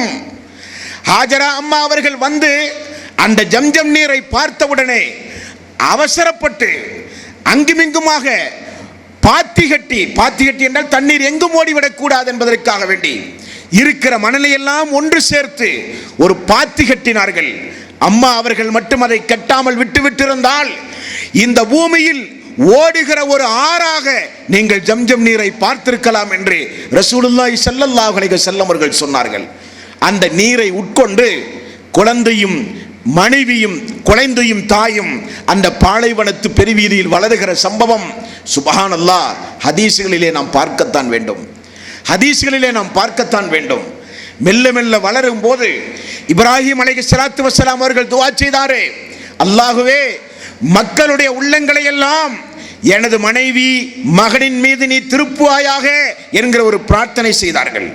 ஹாஜரா அம்மா அவர்கள் வந்து அந்த ஜம்ஜம் நீரை பார்த்தவுடனே அவசரப்பட்டு அங்குமிங்குமாக பாத்தி கட்டி என்றால் தண்ணீர் எங்கும் ஓடிவிடக் கூடாது என்பதற்காக வேண்டி இருக்கிற மணலையெல்லாம் ஒன்று சேர்த்து ஒரு பாத்தி கட்டினார்கள். அம்மா அவர்கள் மட்டும் அதை கட்டாமல் விட்டுவிட்டிருந்தால் இந்த பூமியில் ஓடுகிற ஒரு ஆறாக நீங்கள் ஜம்ஜம் நீரை பார்த்திருக்கலாம் என்று ரசூலுல்லாஹி ஸல்லல்லாஹு அலைஹி வஸல்லம் அவர்கள் சொன்னார்கள். அந்த நீரை உட்கொண்டு குழந்தையும் மனைவியும் குழந்தையும் தாயும் அந்த பாலைவனத்து பெருவீதியில் வளருகிற சம்பவம் சுப்ஹானல்லாஹ் ஹதீஸ்களிலே நாம் பார்க்கத்தான் வேண்டும், ஹதீஸ்களிலே நாம் பார்க்கத்தான் வேண்டும். மெல்ல மெல்ல வளரும் போது இப்ராஹிம் அலைஹிஸ்ஸலாத்து வஸ்ஸலாம் அவர்கள் துஆ செய்தாரே, அல்லாஹுவே மக்களுடைய உள்ளங்களை எல்லாம் எனது மனைவி மகனின் மீது நீ திருப்புவாயாக என்கிற ஒரு பிரார்த்தனை செய்தார்கள்.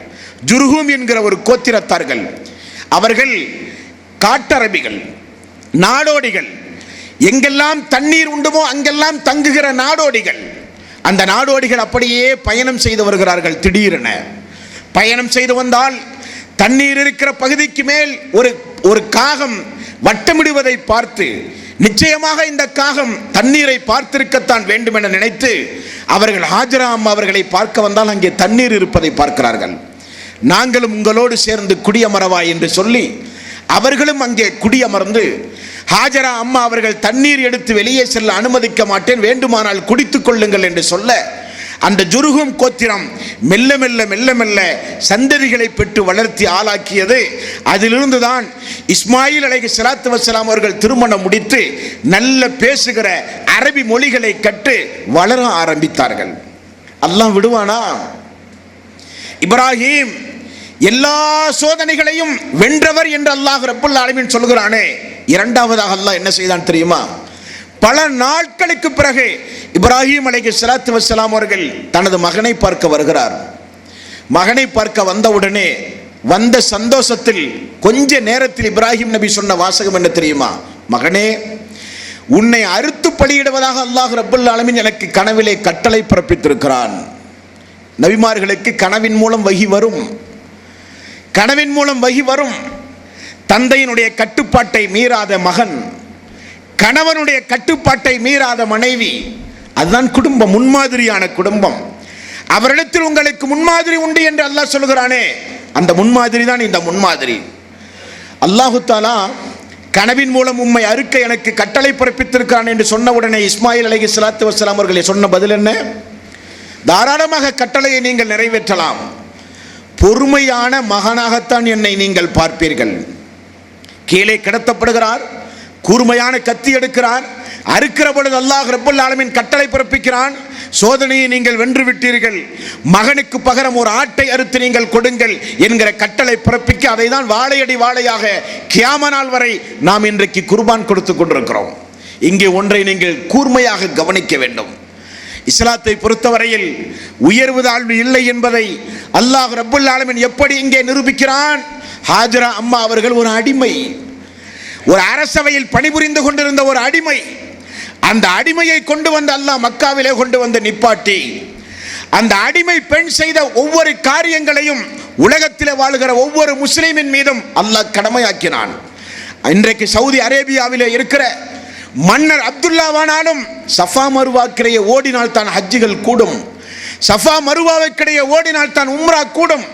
ஜுர்ஹும் என்கிற ஒரு கோத்திரத்தார்கள், அவர்கள் காட்டரபிகள், நாடோடிகள், எங்கெல்லாம் தண்ணீர் உண்டுமோ அங்கெல்லாம் தங்குகிற நாடோடிகள். அந்த நாடோடிகள் அப்படியே பயணம் செய்து வருகிறார்கள். திடீரென பயணம் செய்து வந்தால் தண்ணீர் இருக்கிற பகுதிக்கு மேல் ஒரு காகம் வட்டமிடுவதை பார்த்து, நிச்சயமாக இந்த காகம் தண்ணீரை பார்த்திருக்கத்தான் வேண்டும் என நினைத்து அவர்கள் ஹாஜரா அம்மா அவர்களை பார்க்க வந்தால் அங்கே தண்ணீர் இருப்பதை பார்க்கிறார்கள். நாங்களும் உங்களோடு சேர்ந்து குடியமரவா என்று சொல்லி அவர்களும் அங்கே குடியமர்ந்து, ஹாஜரா அம்மா அவர்கள் தண்ணீர் எடுத்து வெளியே செல்ல அனுமதிக்க மாட்டேன், வேண்டுமானால் குடித்துக் கொள்ளுங்கள் என்று சொல்ல, அந்த ஜுர்ஹும் கோத்திரம் மெல்ல மெல்ல மெல்ல மெல்ல சந்ததிகளை பெற்று வளர்த்தி ஆளாக்கியது. அதிலிருந்து தான் இஸ்மாயில் அலைஹிஸ்ஸலாத்து வஸ்ஸலாம் அவர்கள் திருமணம் முடித்து நல்ல பேசுகிற அரபி மொழிகளை கற்று வளர ஆரம்பித்தார்கள். அல்லாஹ் விடுவானா? இப்ராஹிம் எல்லா சோதனைகளையும் வென்றவர் என்று அல்லாஹ் ரப்புல் ஆலமீன் சொல்கிறானே, இரண்டாவதாக அல்லாஹ் என்ன செய்தான் தெரியுமா? பல நாட்களுக்கு பிறகு இப்ராஹிம் அலைஹிஸ்ஸலாத்து வஸ்ஸலாம் அவர்கள் தனது மகனை பார்க்க வருகிறார். மகனை பார்க்க வந்தவுடனே வந்த சந்தோஷத்தில் கொஞ்ச நேரத்தில் இப்ராஹிம் நபி சொன்ன வாசகம் என்ன தெரியுமா? மகனே, உன்னை அறுத்து பலியிடுவதாக அல்லாஹ் ரப்பல் ஆலமீன் எனக்கு கனவிலே கட்டளை பிறப்பித்திருக்கிறான். நபிமார்களுக்கு கனவின் மூலம் வஹி வரும், கனவின் மூலம் வஹி வரும். தந்தையினுடைய கட்டுப்பாட்டை மீறாத மகன், கணவனுடைய கட்டுப்பாட்டை மீறாத மனைவி, அதுதான் குடும்பம், முன்மாதிரியான குடும்பம். அவரிடத்தில் உங்களுக்கு முன்மாதிரி உண்டு என்று அல்லாஹ் சொல்கிறானே, அந்த முன்மாதிரி தான் இந்த முன்மாதிரி. அல்லாஹு தஆலா கனவின் மூலம் உம்மை அறுக்க எனக்கு கட்டளை பிறப்பித்திருக்கிறான் என்று சொன்ன உடனே இஸ்மாயில் அலைஹிஸ்ஸலாத்து வஸ்ஸலாம் அவர்களே சொன்ன பதில் என்ன? தாராளமாக கட்டளையை நீங்கள் நிறைவேற்றலாம், பொறுமையான மகனாகத்தான் என்னை நீங்கள் பார்ப்பீர்கள். கீழே கிடத்தப்படுகிறார், கூர்மையான கத்தி எடுக்கிறார், அறுக்கிற பொழுது அல்லாஹ் ரப்பல் ஆலமீன் கட்டளை பிறப்பிக்கிறான், சோதனையை நீங்கள் வென்று விட்டீர்கள், மகனுக்கு பகரம் ஒரு ஆட்டை அறுத்து நீங்கள் கொடுங்கள் என்கிற கட்டளை பிறப்பிக்க, அதை தான் வாழையடி வாழையாக கியாம நாள் வரை நாம் இன்றைக்கு குர்பான் கொடுத்து கொண்டிருக்கிறோம். இங்கே ஒன்றை நீங்கள் கூர்மையாக கவனிக்க வேண்டும். இஸ்லாத்தை பொறுத்தவரையில் உயர்வு தாழ்வு இல்லை என்பதை அல்லாஹ் ரப்பல் ஆலமீன் எப்படி இங்கே நிரூபிக்கிறான்? ஹாஜரா அம்மா அவர்கள் ஒரு அடிமை, ஒரு அரசவையில் பணிபுரிந்து கொண்டிருந்த ஒரு அடிமை. அந்த அடிமையை கொண்டு வந்து அல்லாஹ் மக்காவிலே கொண்டு வந்து நிப்பாட்டி, அந்த அடிமை பெண் செய்த ஒவ்வொரு காரியங்களையும் உலகத்திலே வாழ்கிற ஒவ்வொரு முஸ்லிமின் மீதும் அல்லாஹ் கடமையாக்கினான். இன்றைக்கு சவுதி அரேபியாவிலே இருக்கிற மன்னர் அப்துல்லாவானாலும் சஃபா மருவாக்கிடையே ஓடினால் தான் ஹஜ்ஜுகள் கூடும், சஃபா மருவாவுக்கிடையே ஓடினால் தான் உம்ரா கூடும்.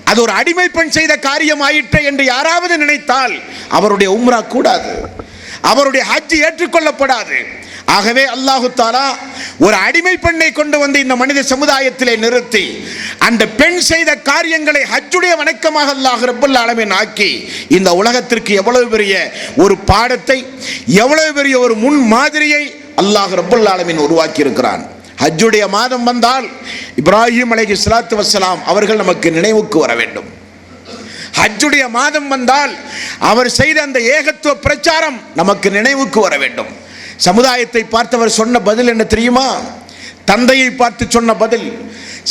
அது ஒரு அடிமை பெண் செய்த காரியம் ஆயிற்று என்று யாராவது நினைத்தால் அவருடைய உம்ரா கூடாது, அவருடைய ஹஜ் ஏற்றுக்கொள்ளப்படாது. ஆகவே அல்லாஹு தஆலா ஒரு அடிமை பெண்ணை கொண்டு வந்து இந்த மனித சமுதாயத்திலே நிறுத்தி, அந்த பெண் செய்த காரியங்களை ஹஜ்ஜுடைய வணக்கமாக அல்லாஹ் ரப்பல் ஆலமீன் ஆக்கி, இந்த உலகத்திற்கு எவ்வளவு பெரிய ஒரு பாடத்தை, எவ்வளவு பெரிய ஒரு முன் மாதிரியை அல்லாஹ் ரப்பல் ஆலமீன் உருவாக்கி இருக்கிறான். ஹஜ்ஜுடைய மாதம் வந்தால் இப்ராஹிம் அலைஹிஸ்ஸலாத்து வஸ்ஸலாம் அவர்கள் நமக்கு நினைவுக்கு வர வேண்டும். ஹஜ்ஜுடைய மாதம் வந்தால் அவர் செய்த அந்த ஏகத்துவ பிரச்சாரம் நமக்கு நினைவுக்கு வர வேண்டும். சமுதாயத்தை பார்த்தவர் சொன்ன பதில் என்ன தெரியுமா? தந்தையை பார்த்து சொன்ன பதில்,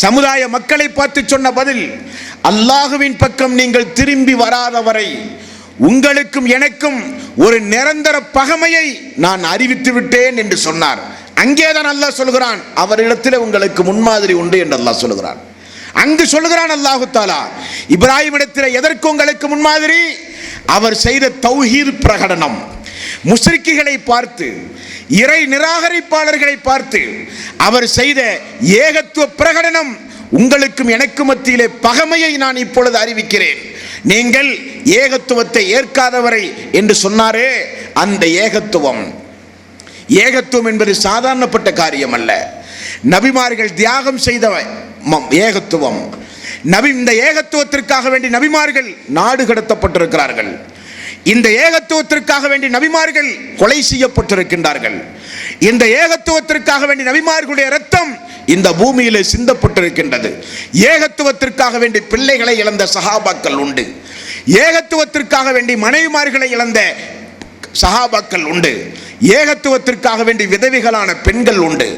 சமுதாய மக்களை பார்த்து சொன்ன பதில், அல்லாஹுவின் பக்கம் நீங்கள் திரும்பி வராதவரை உங்களுக்கும் எனக்கும் ஒரு நிரந்தர பகைமையை நான் அறிவித்து விட்டேன் என்று சொன்னார். அங்கேதான் அல்லாஹ் சொல்கிறான், அவரிடத்தில் உங்களுக்கு முன்மாதிரி உண்டு என்று அல்லாஹ் சொல்கிறான். அங்கு சொல்கிறான் அல்லாஹு தஆலா, இப்ராஹிம் இடத்தில் எதற்கு உங்களுக்கு முன்மாதிரி? அவர் செய்த தௌஹீத் பிரகடனம். முஸ்ரிக்குகளை பார்த்து, இறை நிராகரிப்பாளர்களை பார்த்து அவர் செய்த ஏகத்துவ பிரகடனம், உங்களுக்கும் எனக்கு மத்தியிலே பகைமையை நான் இப்பொழுது அறிவிக்கிறேன், நீங்கள் ஏகத்துவத்தை ஏற்காதவரை என்று சொன்னாரே, அந்த ஏகத்துவம் என்பது சாதாரணப்பட்ட காரியம் அல்ல. நபிமார்கள் தியாகம் செய்த ஏகத்துவம். இந்த ஏகத்துவத்திற்காக வேண்டி நபிமார்கள் நாடு கடத்தப்பட்டிருக்கிறார்கள். இந்த ஏகத்துவத்திற்காக வேண்டி நபிமார்கள் கொலை செய்யப்பட்டிருக்கின்றார்கள். இந்த ஏகத்துவத்திற்காக வேண்டி நபிமார்களுடைய இரத்தம் இந்த பூமியிலே சிந்தப்பட்டிருக்கின்றது. ஏகத்துவத்திற்காக வேண்டி பிள்ளைகளை இழந்த சஹாபாக்கள் உண்டு, ஏகத்துவத்திற்காக வேண்டி மனைவிமார்களை இழந்த சஹாபாக்கள் உண்டு, ஏகத்துவத்திற்காக வேண்டி விதவைகளான பெண்கள் உண்டு,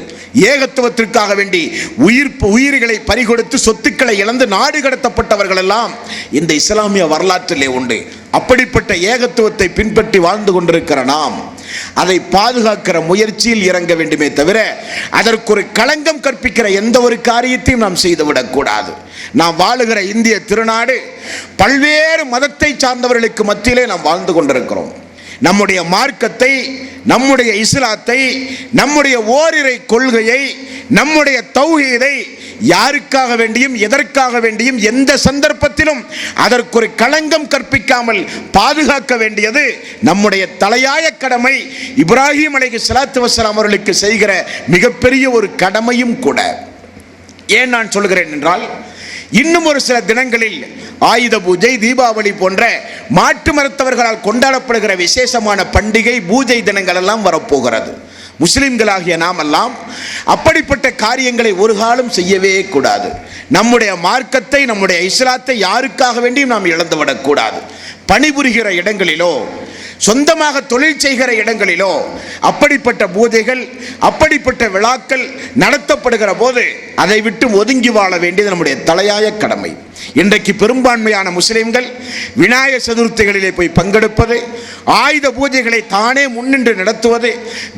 ஏகத்துவத்திற்காக வேண்டி உயிர்களை பறிகொடுத்து சொத்துக்களை இழந்து நாடு கடத்தப்பட்டவர்கள் எல்லாம் இந்த இஸ்லாமிய வரலாற்றிலே உண்டு. அப்படிப்பட்ட ஏகத்துவத்தை பின்பற்றி வாழ்ந்து கொண்டிருக்கிற நாம் அதை பாதுகாக்கிற முயற்சியில் இறங்க வேண்டுமே தவிர, அதற்கு ஒரு களங்கம் கற்பிக்கிற எந்த ஒரு காரியத்தையும் நாம் செய்துவிடக் கூடாது. நாம் வாழுகிற இந்திய திருநாடு பல்வேறு மதத்தை சார்ந்தவர்களுக்கு மத்தியிலே நாம் வாழ்ந்து கொண்டிருக்கிறோம். நம்முடைய மார்க்கத்தை, நம்முடைய இஸ்லாத்தை, நம்முடைய ஓரிரை கொள்கையை, நம்முடைய தௌஹீதை யாருக்காக வேண்டியும் எதற்காக வேண்டியும் எந்த சந்தர்ப்பத்திலும் அதற்கு ஒரு களங்கம் கற்பிக்காமல் பாதுகாக்க வேண்டியது நம்முடைய தலையாய கடமை. இப்ராஹிம் அலைஹிஸ்ஸலாத்து வஸ்ஸலாம் அவர்களுக்கு செய்கிற மிகப்பெரிய ஒரு கடமையும் கூட. ஏன் நான் சொல்கிறேன் என்றால், இன்னும் ஒரு சில தினங்களில் ஆயுத பூஜை, தீபாவளி போன்ற மாற்று மதத்தவர்களால் கொண்டாடப்படுகிற விசேஷமான பண்டிகை, பூஜை தினங்கள் எல்லாம் வரப்போகிறது. முஸ்லிம்களாகிய நாம் எல்லாம் அப்படிப்பட்ட காரியங்களை ஒரு காலம் செய்யவே கூடாது. நம்முடைய மார்க்கத்தை, நம்முடைய இஸ்லாத்தை யாருக்காக வேண்டியும் நாம் இழந்துவிடக்கூடாது. பணிபுரிகிற இடங்களிலோ, சொந்தமாக தொழில் செய்கிற இடங்களிலோ அப்படிப்பட்ட பூஜைகள், அப்படிப்பட்ட விழாக்கள் நடத்தப்படுகிற போது அதை விட்டு ஒதுங்கி வாழ வேண்டியது நம்முடைய தலையாய கடமை. இன்றைக்கு பெரும்பான்மையான முஸ்லிம்கள் விநாயகர் சதுர்த்திகளிலே போய் பங்கெடுப்பது, ஆயுத பூஜைகளை தானே முன்னின்று நடத்துவது,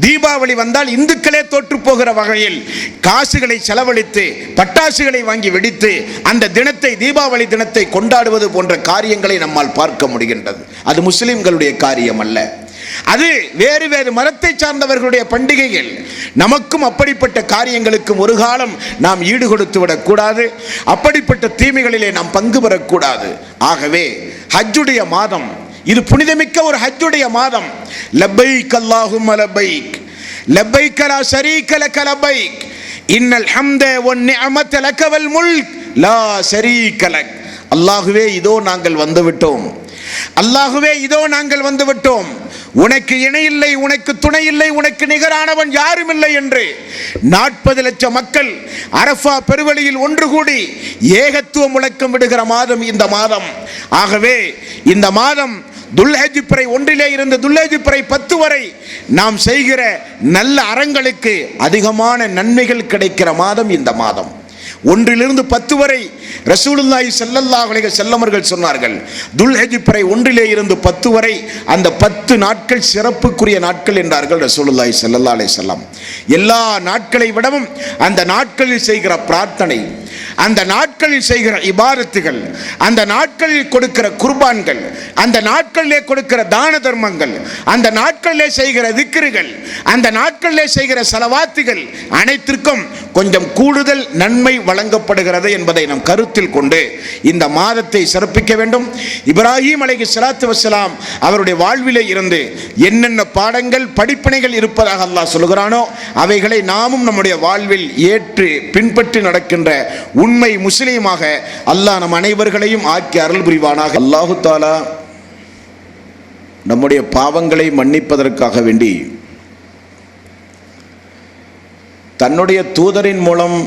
தீபாவளி வந்தால் இந்துக்களே தோற்று போகிற வகையில் காசுகளை செலவழித்து பட்டாசுகளை வாங்கி வெடித்து அந்த தினத்தை, தீபாவளி தினத்தை கொண்டாடுவது போன்ற காரியங்களை நம்மால் பார்க்க முடிகின்றது. அது முஸ்லிம்களுடைய காரியம் அல்ல, அது வேறு வேறு மதத்தை சார்ந்தவர்களுடைய பண்டிகைகள். நமக்கும் அப்படிப்பட்ட காரியங்களுக்கும் ஒரு காலம் நாம் ஈடு கொடுத்து விடக்கூடாது, அப்படிப்பட்ட தீமைகளிலே நாம் பங்கு பெறக்கூடாது. ஆகவே ஹஜ்ஜுடைய மாதம் இது புனிதமிக்க ஒரு ஹஜ்ஜுடைய மாதம். லப்பைக் அல்லாஹும்ம லப்பைக், லப்பைக் லா ஷரீக லக லப்பைக், இன்னல் ஹம்த வன் நிஅமத லக வல் முல்க் லா ஷரீக லக். அல்லாஹ்வே இதோ நாங்கள் வந்துவிட்டோம், அல்லாஹ்வே இதோ நாங்கள் வந்துவிட்டோம், உனக்கு இணை இல்லை, உனக்கு துணை இல்லை, உனக்கு நிகரானவன் யாரும் இல்லை என்று 40 லட்சம் மக்கள் அரஃபா பெருவெளியில் ஒன்று கூடி ஏகத்துவ முழக்கம் விடுகிற மாதம் இந்த மாதம். ஆகவே இந்த மாதம் துல்ஹஜ் பிறை 1 இருந்து துல்ஹஜ் பிறை 10 வரை நாம் செய்கிற நல்ல அறங்களுக்கு அதிகமான நன்மைகள் கிடைக்கிற மாதம் இந்த மாதம். 1 இருந்து 10 வரை ரசூலுல்லாஹி ஸல்லல்லாஹு அலைஹி வஸல்லம் அவர்கள் சொன்னார்கள், துல்ஹஜ் பிறை 1 இருந்து 10 வரை அந்த 10 நாட்கள் சிறப்புக்குரிய நாட்கள் என்றார்கள் ரசூலுல்லாஹி ஸல்லல்லாஹு அலைஹி வஸல்லம். எல்லா நாட்களை விடவும் அந்த நாட்களில் செய்கிற பிரார்த்தனை, அந்த நாட்களில் செய்கிற இபாதத்துகள், அந்த நாட்களில் கொடுக்கிற குர்பான்கள், அந்த நாட்களிலே கொடுக்கிற தான தர்மங்கள், அந்த நாட்களிலே செய்கிற திக்ருகள், அந்த நாட்களிலே செய்கிற ஸலவாத்துகள் அனைத்திற்கும் கொஞ்சம் கூடுதல் நன்மை வழங்கப்படுகிறது என்பதை நாம் கருத்தில் கொண்டு இந்த மாதத்தை சிறப்பிக்க வேண்டும். இப்ராஹிம் அலைஹிஸ்ஸலாத்து வஸ்ஸலாம் அவருடைய வாழ்விலே இருந்து என்னென்ன பாடங்கள், படிப்பினைகள் இருப்பதாக அல்லாஹ் சொல்கிறானோ அவைகளை நாமும் நம்முடைய வாழ்வில் ஏற்று பின்பற்றி நடக்கின்ற உண்மை முஸ்லீமாக அல்லாஹ் நம் அனைவர்களையும் ஆக்கி அருள் புரிவானாக. அல்லாஹு தஆலா நம்முடைய பாவங்களை மன்னிப்பதற்காக வேண்டி தன்னுடைய தூதரின் மூலம்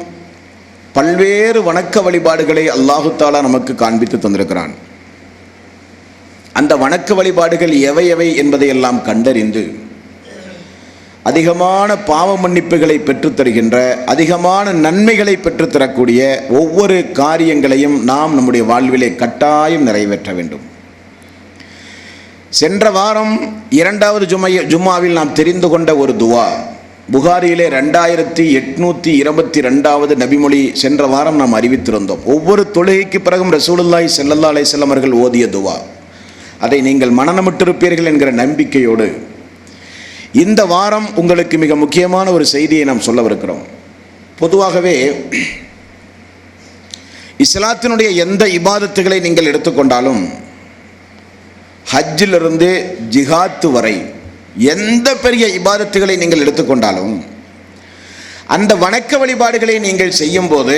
பல்வேறு வணக்க வழிபாடுகளை அல்லாஹு தஆலா நமக்கு காண்பித்து தந்திருக்கிறான். அந்த வணக்க வழிபாடுகள் எவை எவை என்பதையெல்லாம் கண்டறிந்து அதிகமான பாவ மன்னிப்புகளை பெற்றுத்தருகின்ற, அதிகமான நன்மைகளை பெற்றுத்தரக்கூடிய ஒவ்வொரு காரியங்களையும் நாம் நம்முடைய வாழ்விலே கட்டாயம் நிறைவேற்ற வேண்டும். சென்ற வாரம் 2வது ஜும்மாவில் நாம் தெரிந்து கொண்ட ஒரு துவா, புகாரியிலே 2822வது நபிமொழி சென்ற வாரம் நாம் அறிவித்திருந்தோம். ஒவ்வொரு தொழுகைக்கு பிறகும் ரசூலுல்லாஹி ஸல்லல்லாஹு அலைஹி வஸல்லம் அவர்கள் ஓதிய துவா. அதை நீங்கள் மனனமிட்டிருப்பீர்கள் என்கிற நம்பிக்கையோடு இந்த வாரம் உங்களுக்கு மிக முக்கியமான ஒரு செய்தியை நாம் சொல்லவிருக்கிறோம். பொதுவாகவே இஸ்லாத்தினுடைய எந்த இபாதத்துகளை நீங்கள் எடுத்துக்கொண்டாலும், ஹஜ்ஜிலிருந்து ஜிஹாத்து வரை எந்த பெரிய இபாதத்துகளை நீங்கள் எடுத்துக்கொண்டாலும், அந்த வணக்க வழிபாடுகளை நீங்கள் செய்யும் போது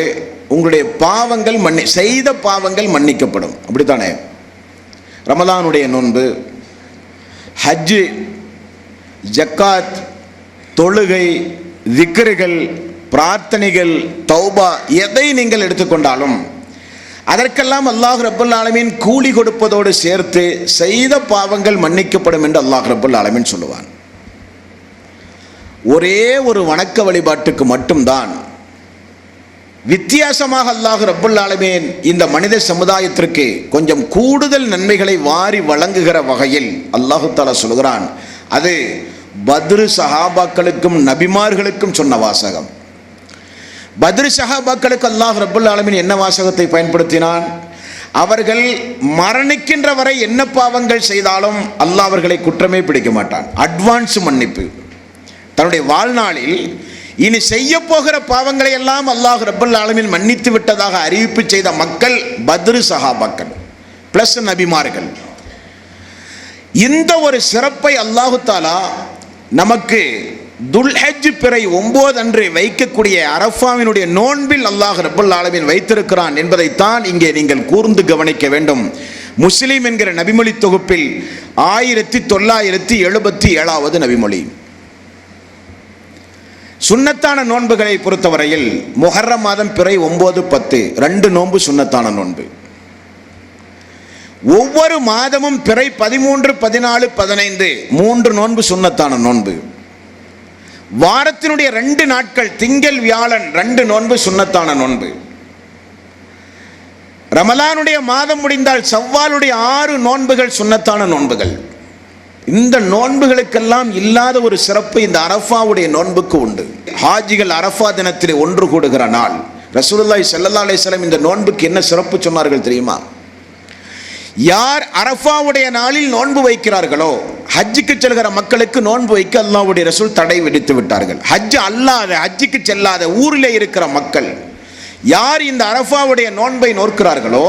உங்களுடைய பாவங்கள் செய்த பாவங்கள் மன்னிக்கப்படும். அப்படித்தானே? ரமலானுடைய நோன்பு, ஹஜ்ஜு, ஜக்காத், தொழுகை, திக்ருகள், பிரார்த்தனைகள், தௌபா, எதை நீங்கள் எடுத்துக்கொண்டாலும் அதற்கெல்லாம் அல்லாஹ் ரப்பல் ஆலமீன் கூலி கொடுப்பதோடு சேர்த்து செய்த பாவங்கள் மன்னிக்கப்படும் என்று அல்லாஹ் ரப்பல் ஆலமீன் சொல்லுவான். ஒரே ஒரு வணக்க வழிபாட்டுக்கு மட்டும்தான் வித்தியாசமாக அல்லாஹ் ரப்பல் ஆலமீன் இந்த மனித சமுதாயத்திற்கு கொஞ்சம் கூடுதல் நன்மைகளை வாரி வழங்குகிற வகையில் அல்லாஹ் தஆலா சொல்கிறான். அது பத்ரு சஹாபாக்களுக்கும் நபிமார்களுக்கும் சொன்ன வாசகம். பத்ரு சஹாபாக்களுக்கு அல்லாஹ் ரப்பல் ஆலமீன் என்ன வாசகத்தை பயன்படுத்தினான்? அவர்கள் மரணிக்கின்ற வரை என்ன பாவங்கள் செய்தாலும் அல்லாஹ் அவர்களை குற்றமே பிடிக்க மாட்டான். அட்வான்ஸ் மன்னிப்பு. தன்னுடைய வாழ்நாளில் இனி செய்ய போகிற பாவங்களை எல்லாம் அல்லாஹ் ரப்பல் ஆலமீன் மன்னித்து விட்டதாக அறிவிப்பு செய்த மக்கள் பத்ரு சஹாபாக்கள் பிளஸ் நபிமார்கள். இந்த ஒரு சிறப்பை அல்லாஹு தஆலா நமக்கு துல்ஹஜ் பிறை 9 அன்று வைக்கக்கூடிய அரஃபாவினுடைய நோன்பில் அல்லாஹ் ரப்பல் ஆலமீன் வைத்திருக்கிறான் என்பதைத்தான் இங்கே நீங்கள் கூர்ந்து கவனிக்க வேண்டும். முஸ்லிம் என்கிற நபிமொழி தொகுப்பில் 1977வது நபிமொழி. சுன்னத்தான நோன்புகளை பொறுத்தவரையில் முஹர்ரம் மாதம் பிறை 9, 10 2 நோன்பு சுன்னத்தான நோன்பு. ஒவ்வொரு மாதமும் பிறை 13, 14, 15 3 நோன்பு சுன்னத்தான நோன்பு. வாரத்தினுடைய 2 நாட்கள் திங்கள் வியாழன் 2 நோன்பு சுன்னத்தான நோன்பு. ரமலானுடைய மாதம் முடிந்தால் சவ்வாலுடைய 6 நோன்புகள் சுன்னத்தான நோன்புகள். இந்த நோன்புகளுக்கெல்லாம் இல்லாத ஒரு சிறப்பு இந்த அரஃபாவுடைய நோன்புக்கு உண்டு. ஹாஜிகள் அரஃபா தினத்திலே ஒன்று கூடுகிற நாள். ரசூலுல்லாஹி ஸல்லல்லாஹு அலைஹி வஸல்லம் இந்த நோன்புக்கு என்ன சிறப்பு சொன்னார்கள் தெரியுமா? யார் அரஃபாவுடைய நாளில் நோன்பு வைக்கிறார்களோ, ஹஜ்ஜுக்கு செல்கிற மக்களுக்கு நோன்பு வைக்க அல்லாஹ்வுடைய ரசூல் தடை விதித்து விட்டார்கள். ஹஜ்ஜுக்கு செல்லாத ஊரிலே இருக்கிற மக்கள் யார் இந்த அரஃபாவுடைய நோன்பை நோக்கிறார்களோ,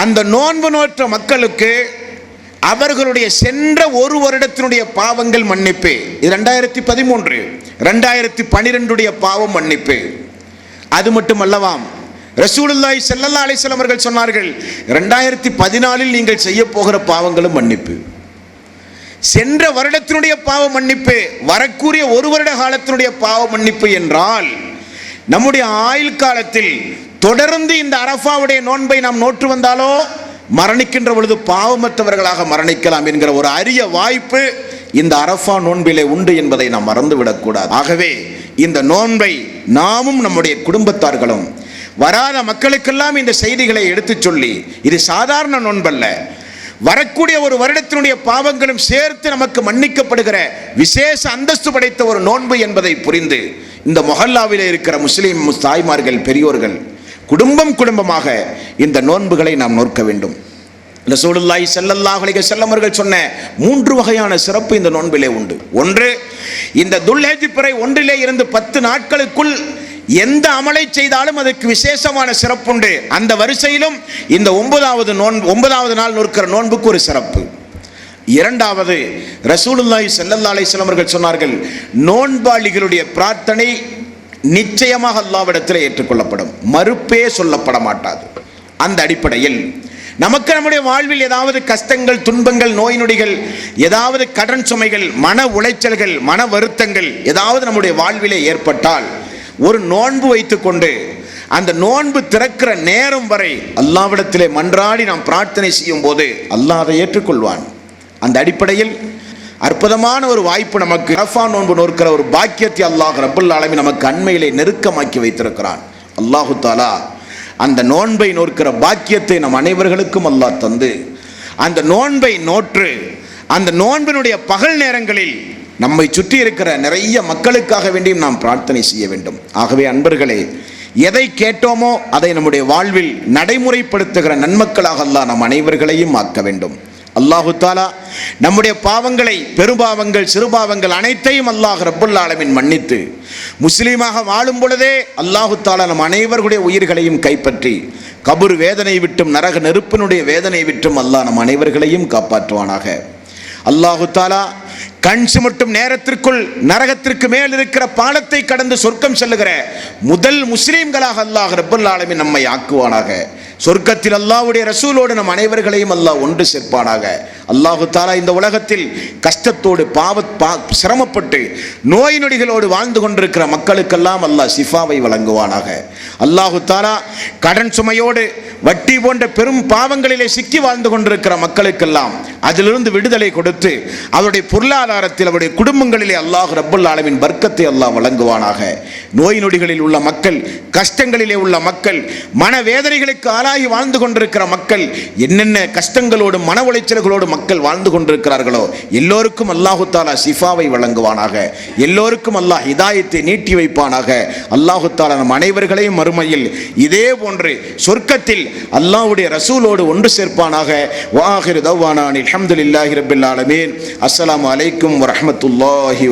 அந்த நோன்பு நோற்ற மக்களுக்கு அவர்களுடைய சென்ற ஒரு வருடத்தினுடைய பாவங்கள் மன்னிப்பு. இது 2013, 2012 பாவம் மன்னிப்பு. அது மட்டுமல்லவாம், ரசூலுல்லாஹி ஸல்லல்லாஹு அலைஹி வஸல்லம் அவர்கள் சொன்னார்கள், 2014 நீங்கள் செய்ய போகிற பாவங்களும் மன்னிப்பு. சென்ற வருடத்தினுடைய பாவ மன்னிப்பு, வரக்கூடிய ஒரு வருட காலத்தினுடைய பாவ மன்னிப்பு என்றால், நம்முடைய ஆயுள் காலத்தில் தொடர்ந்து இந்த அரஃபாவுடைய நோன்பை நாம் நோற்று வந்தாலோ மரணிக்கின்ற பொழுது பாவமற்றவர்களாக மரணிக்கலாம் என்கிற ஒரு அரிய வாய்ப்பு இந்த அரஃபா நோன்பிலே உண்டு என்பதை நாம் மறந்துவிடக்கூடாது. ஆகவே இந்த நோன்பை நாமும் நம்முடைய குடும்பத்தார்களும் வராத மக்களுக்கெல்லாம் இந்த செய்திகளை எடுத்துச் சொல்லி, இது சாதாரண நோன்பல்ல, வரக்கூடிய ஒரு வருடத்தினுடைய பாவங்களும் சேர்த்து நமக்கு மன்னிக்கப்படுகிற விசேஷ அந்தஸ்து படைத்த ஒரு நோன்பு என்பதை புரிந்து இந்த மொஹல்லாவிலே இருக்கிற முஸ்லிம் தாய்மார்கள், பெரியோர்கள் குடும்பமாக இந்த நோன்புகளை நாம் நோக்க வேண்டும். ரசூலுல்லாஹி ஸல்லல்லாஹு அலைஹி வஸல்லம் அவர்கள் சொன்ன 3 வகையான சிறப்பு இந்த நோன்பிலே உண்டு. ஒன்று, இந்த துல்ஹஜ் பிறை 1 இருந்து 10 நாட்களுக்குள் எந்த அமலை செய்தாலும் அதற்கு விசேஷமான சிறப்புண்டு. அந்த வரிசையிலும் இந்த 9வது நாள் நோக்கிற நோன்புக்கு ஒரு சிறப்பு. இரண்டாவது, ரசூலுல்லாஹி ஸல்லல்லாஹு அலைஹி வஸல்லம் அவர்கள் சொன்னார்கள், நோன்பாளிகளுடைய பிரார்த்தனை நிச்சயமாக அல்லாஹ்விடத்தில் ஏற்றுக்கொள்ளப்படும், மறுப்பே சொல்லப்பட மாட்டாது. அந்த அடிப்படையில் நமக்கு நம்முடைய வாழ்வில் ஏதாவது கஷ்டங்கள், துன்பங்கள், நோய் நொடிகள், ஏதாவது கடன் சுமைகள், மன உளைச்சல்கள், மன வருத்தங்கள் ஏதாவது நம்முடைய வாழ்விலே ஏற்பட்டால் ஒரு நோன்பு வைத்துக்கொண்டு அந்த நோன்பு திறக்கிற நேரம் வரை அல்லாஹ்விடத்திலே மன்றாடி நாம் பிரார்த்தனை செய்யும் போது அல்லாஹ் அதை ஏற்றுக்கொள்வான். அந்த அடிப்படையில் அற்புதமான ஒரு வாய்ப்பு நமக்கு அரஃபா நோன்பு நோக்கிற ஒரு பாக்கியத்தை அல்லாஹ் ரப்பல் ஆலமீன் நமக்கு அண்மையிலே நெருக்கமாக்கி வைத்திருக்கிறான். அல்லாஹு தஆலா அந்த நோன்பை நோக்கிற பாக்கியத்தை நம் அனைவர்களுக்கும் அல்லாஹ் தந்து, அந்த நோன்பை நோற்று அந்த நோன்பினுடைய பகல் நேரங்களில் நம்மை சுற்றி இருக்கிற நிறைய மக்களுக்காக வேண்டியும் நாம் பிரார்த்தனை செய்ய வேண்டும். ஆகவே அன்பர்களே, எதை கேட்டோமோ அதை நம்முடைய வாழ்வில் நடைமுறைப்படுத்துகிற நன்மக்களாக அல்லாஹ் நம் அனைவர்களையும் ஆக்க வேண்டும். அல்லாஹு தஆலா நம்முடைய பாவங்களை, பெருபாவங்கள், சிறுபாவங்கள் அனைத்தையும் அல்லாஹ் ரப்பல் ஆலமீன் மன்னித்து முஸ்லீமாக வாழும் பொழுதே அல்லாஹு தஆலா நம் அனைவருடைய உயிர்களையும் கைப்பற்றி கபர் வேதனை விட்டும் நரக நெருப்பினுடைய வேதனை விட்டும் அல்லாஹ் நம் அனைவர்களையும் காப்பாற்றுவானாக. அல்லாஹு தஆலா கண் சிமிட்டும் நேரத்திற்குள் நரகத்திற்கு மேல் இருக்கிற பாலத்தை கடந்து சொர்க்கம் செல்லுகிற முதல் முஸ்லீம்களாக அல்லாஹ் ரப்பல் ஆலமீன் நம்மை ஆக்குவானாக. சொர்க்கத்தில் அல்லாஹ்வுடைய ரசூலோடு நம் அனைவர்களையும் அல்லாஹ் ஒன்று சேர்ப்பானாக. அல்லாஹு தஆலா இந்த உலகத்தில் கஷ்டத்தோடு சிரமப்பட்டு நோய் நொடிகளோடு வாழ்ந்து கொண்டிருக்கிற மக்களுக்கெல்லாம் அல்லாஹ் ஷிஃபாவை வழங்குவானாக. அல்லாஹு தஆலா கடன் சுமையோடு வட்டி போன்ற பெரும் பாவங்களிலே சிக்கி வாழ்ந்து கொண்டிருக்கிற மக்களுக்கெல்லாம் அதிலிருந்து விடுதலை கொடுத்து அவருடைய பொருளாதாரத்தில், அவருடைய குடும்பங்களிலே அல்லாஹ் ரப்பல் ஆலமீன் பர்க்கத்தை அல்லாஹ் வழங்குவானாக. நோய் நொடிகளில் உள்ள மக்கள், கஷ்டங்களிலே உள்ள மக்கள், மனவேதனைகளுக்கு ஆளாகி வாழ்ந்து கொண்டிருக்கிற மக்கள், என்னென்ன கஷ்டங்களோடு மன உளைச்சல்களோடு மக்கள் வாழ்ந்து கொண்டிருக்கிறார்களோ எல்லோருக்கும் அல்லாஹு தஆலா ஷிஃபாவை வழங்குவானாக. எல்லோருக்கும் அல்லாஹ் ஹிதாயத்தை நீட்டி வைப்பானாக. அல்லாஹு தஆலா நம் அனைவர்களையும் மறுமையில் இதே போன்று சொர்க்கத்தில் அல்லாஹ்வுடைய ரசூலோடு ஒன்று சேர்ப்பானாக. வஆகிரு தஅவானா அல்ஹம்துலில்லாஹி ரப்பில் ஆலமீன். அஸ்ஸலாமு அலைக்கும் வரஹ்மத்துல்லாஹி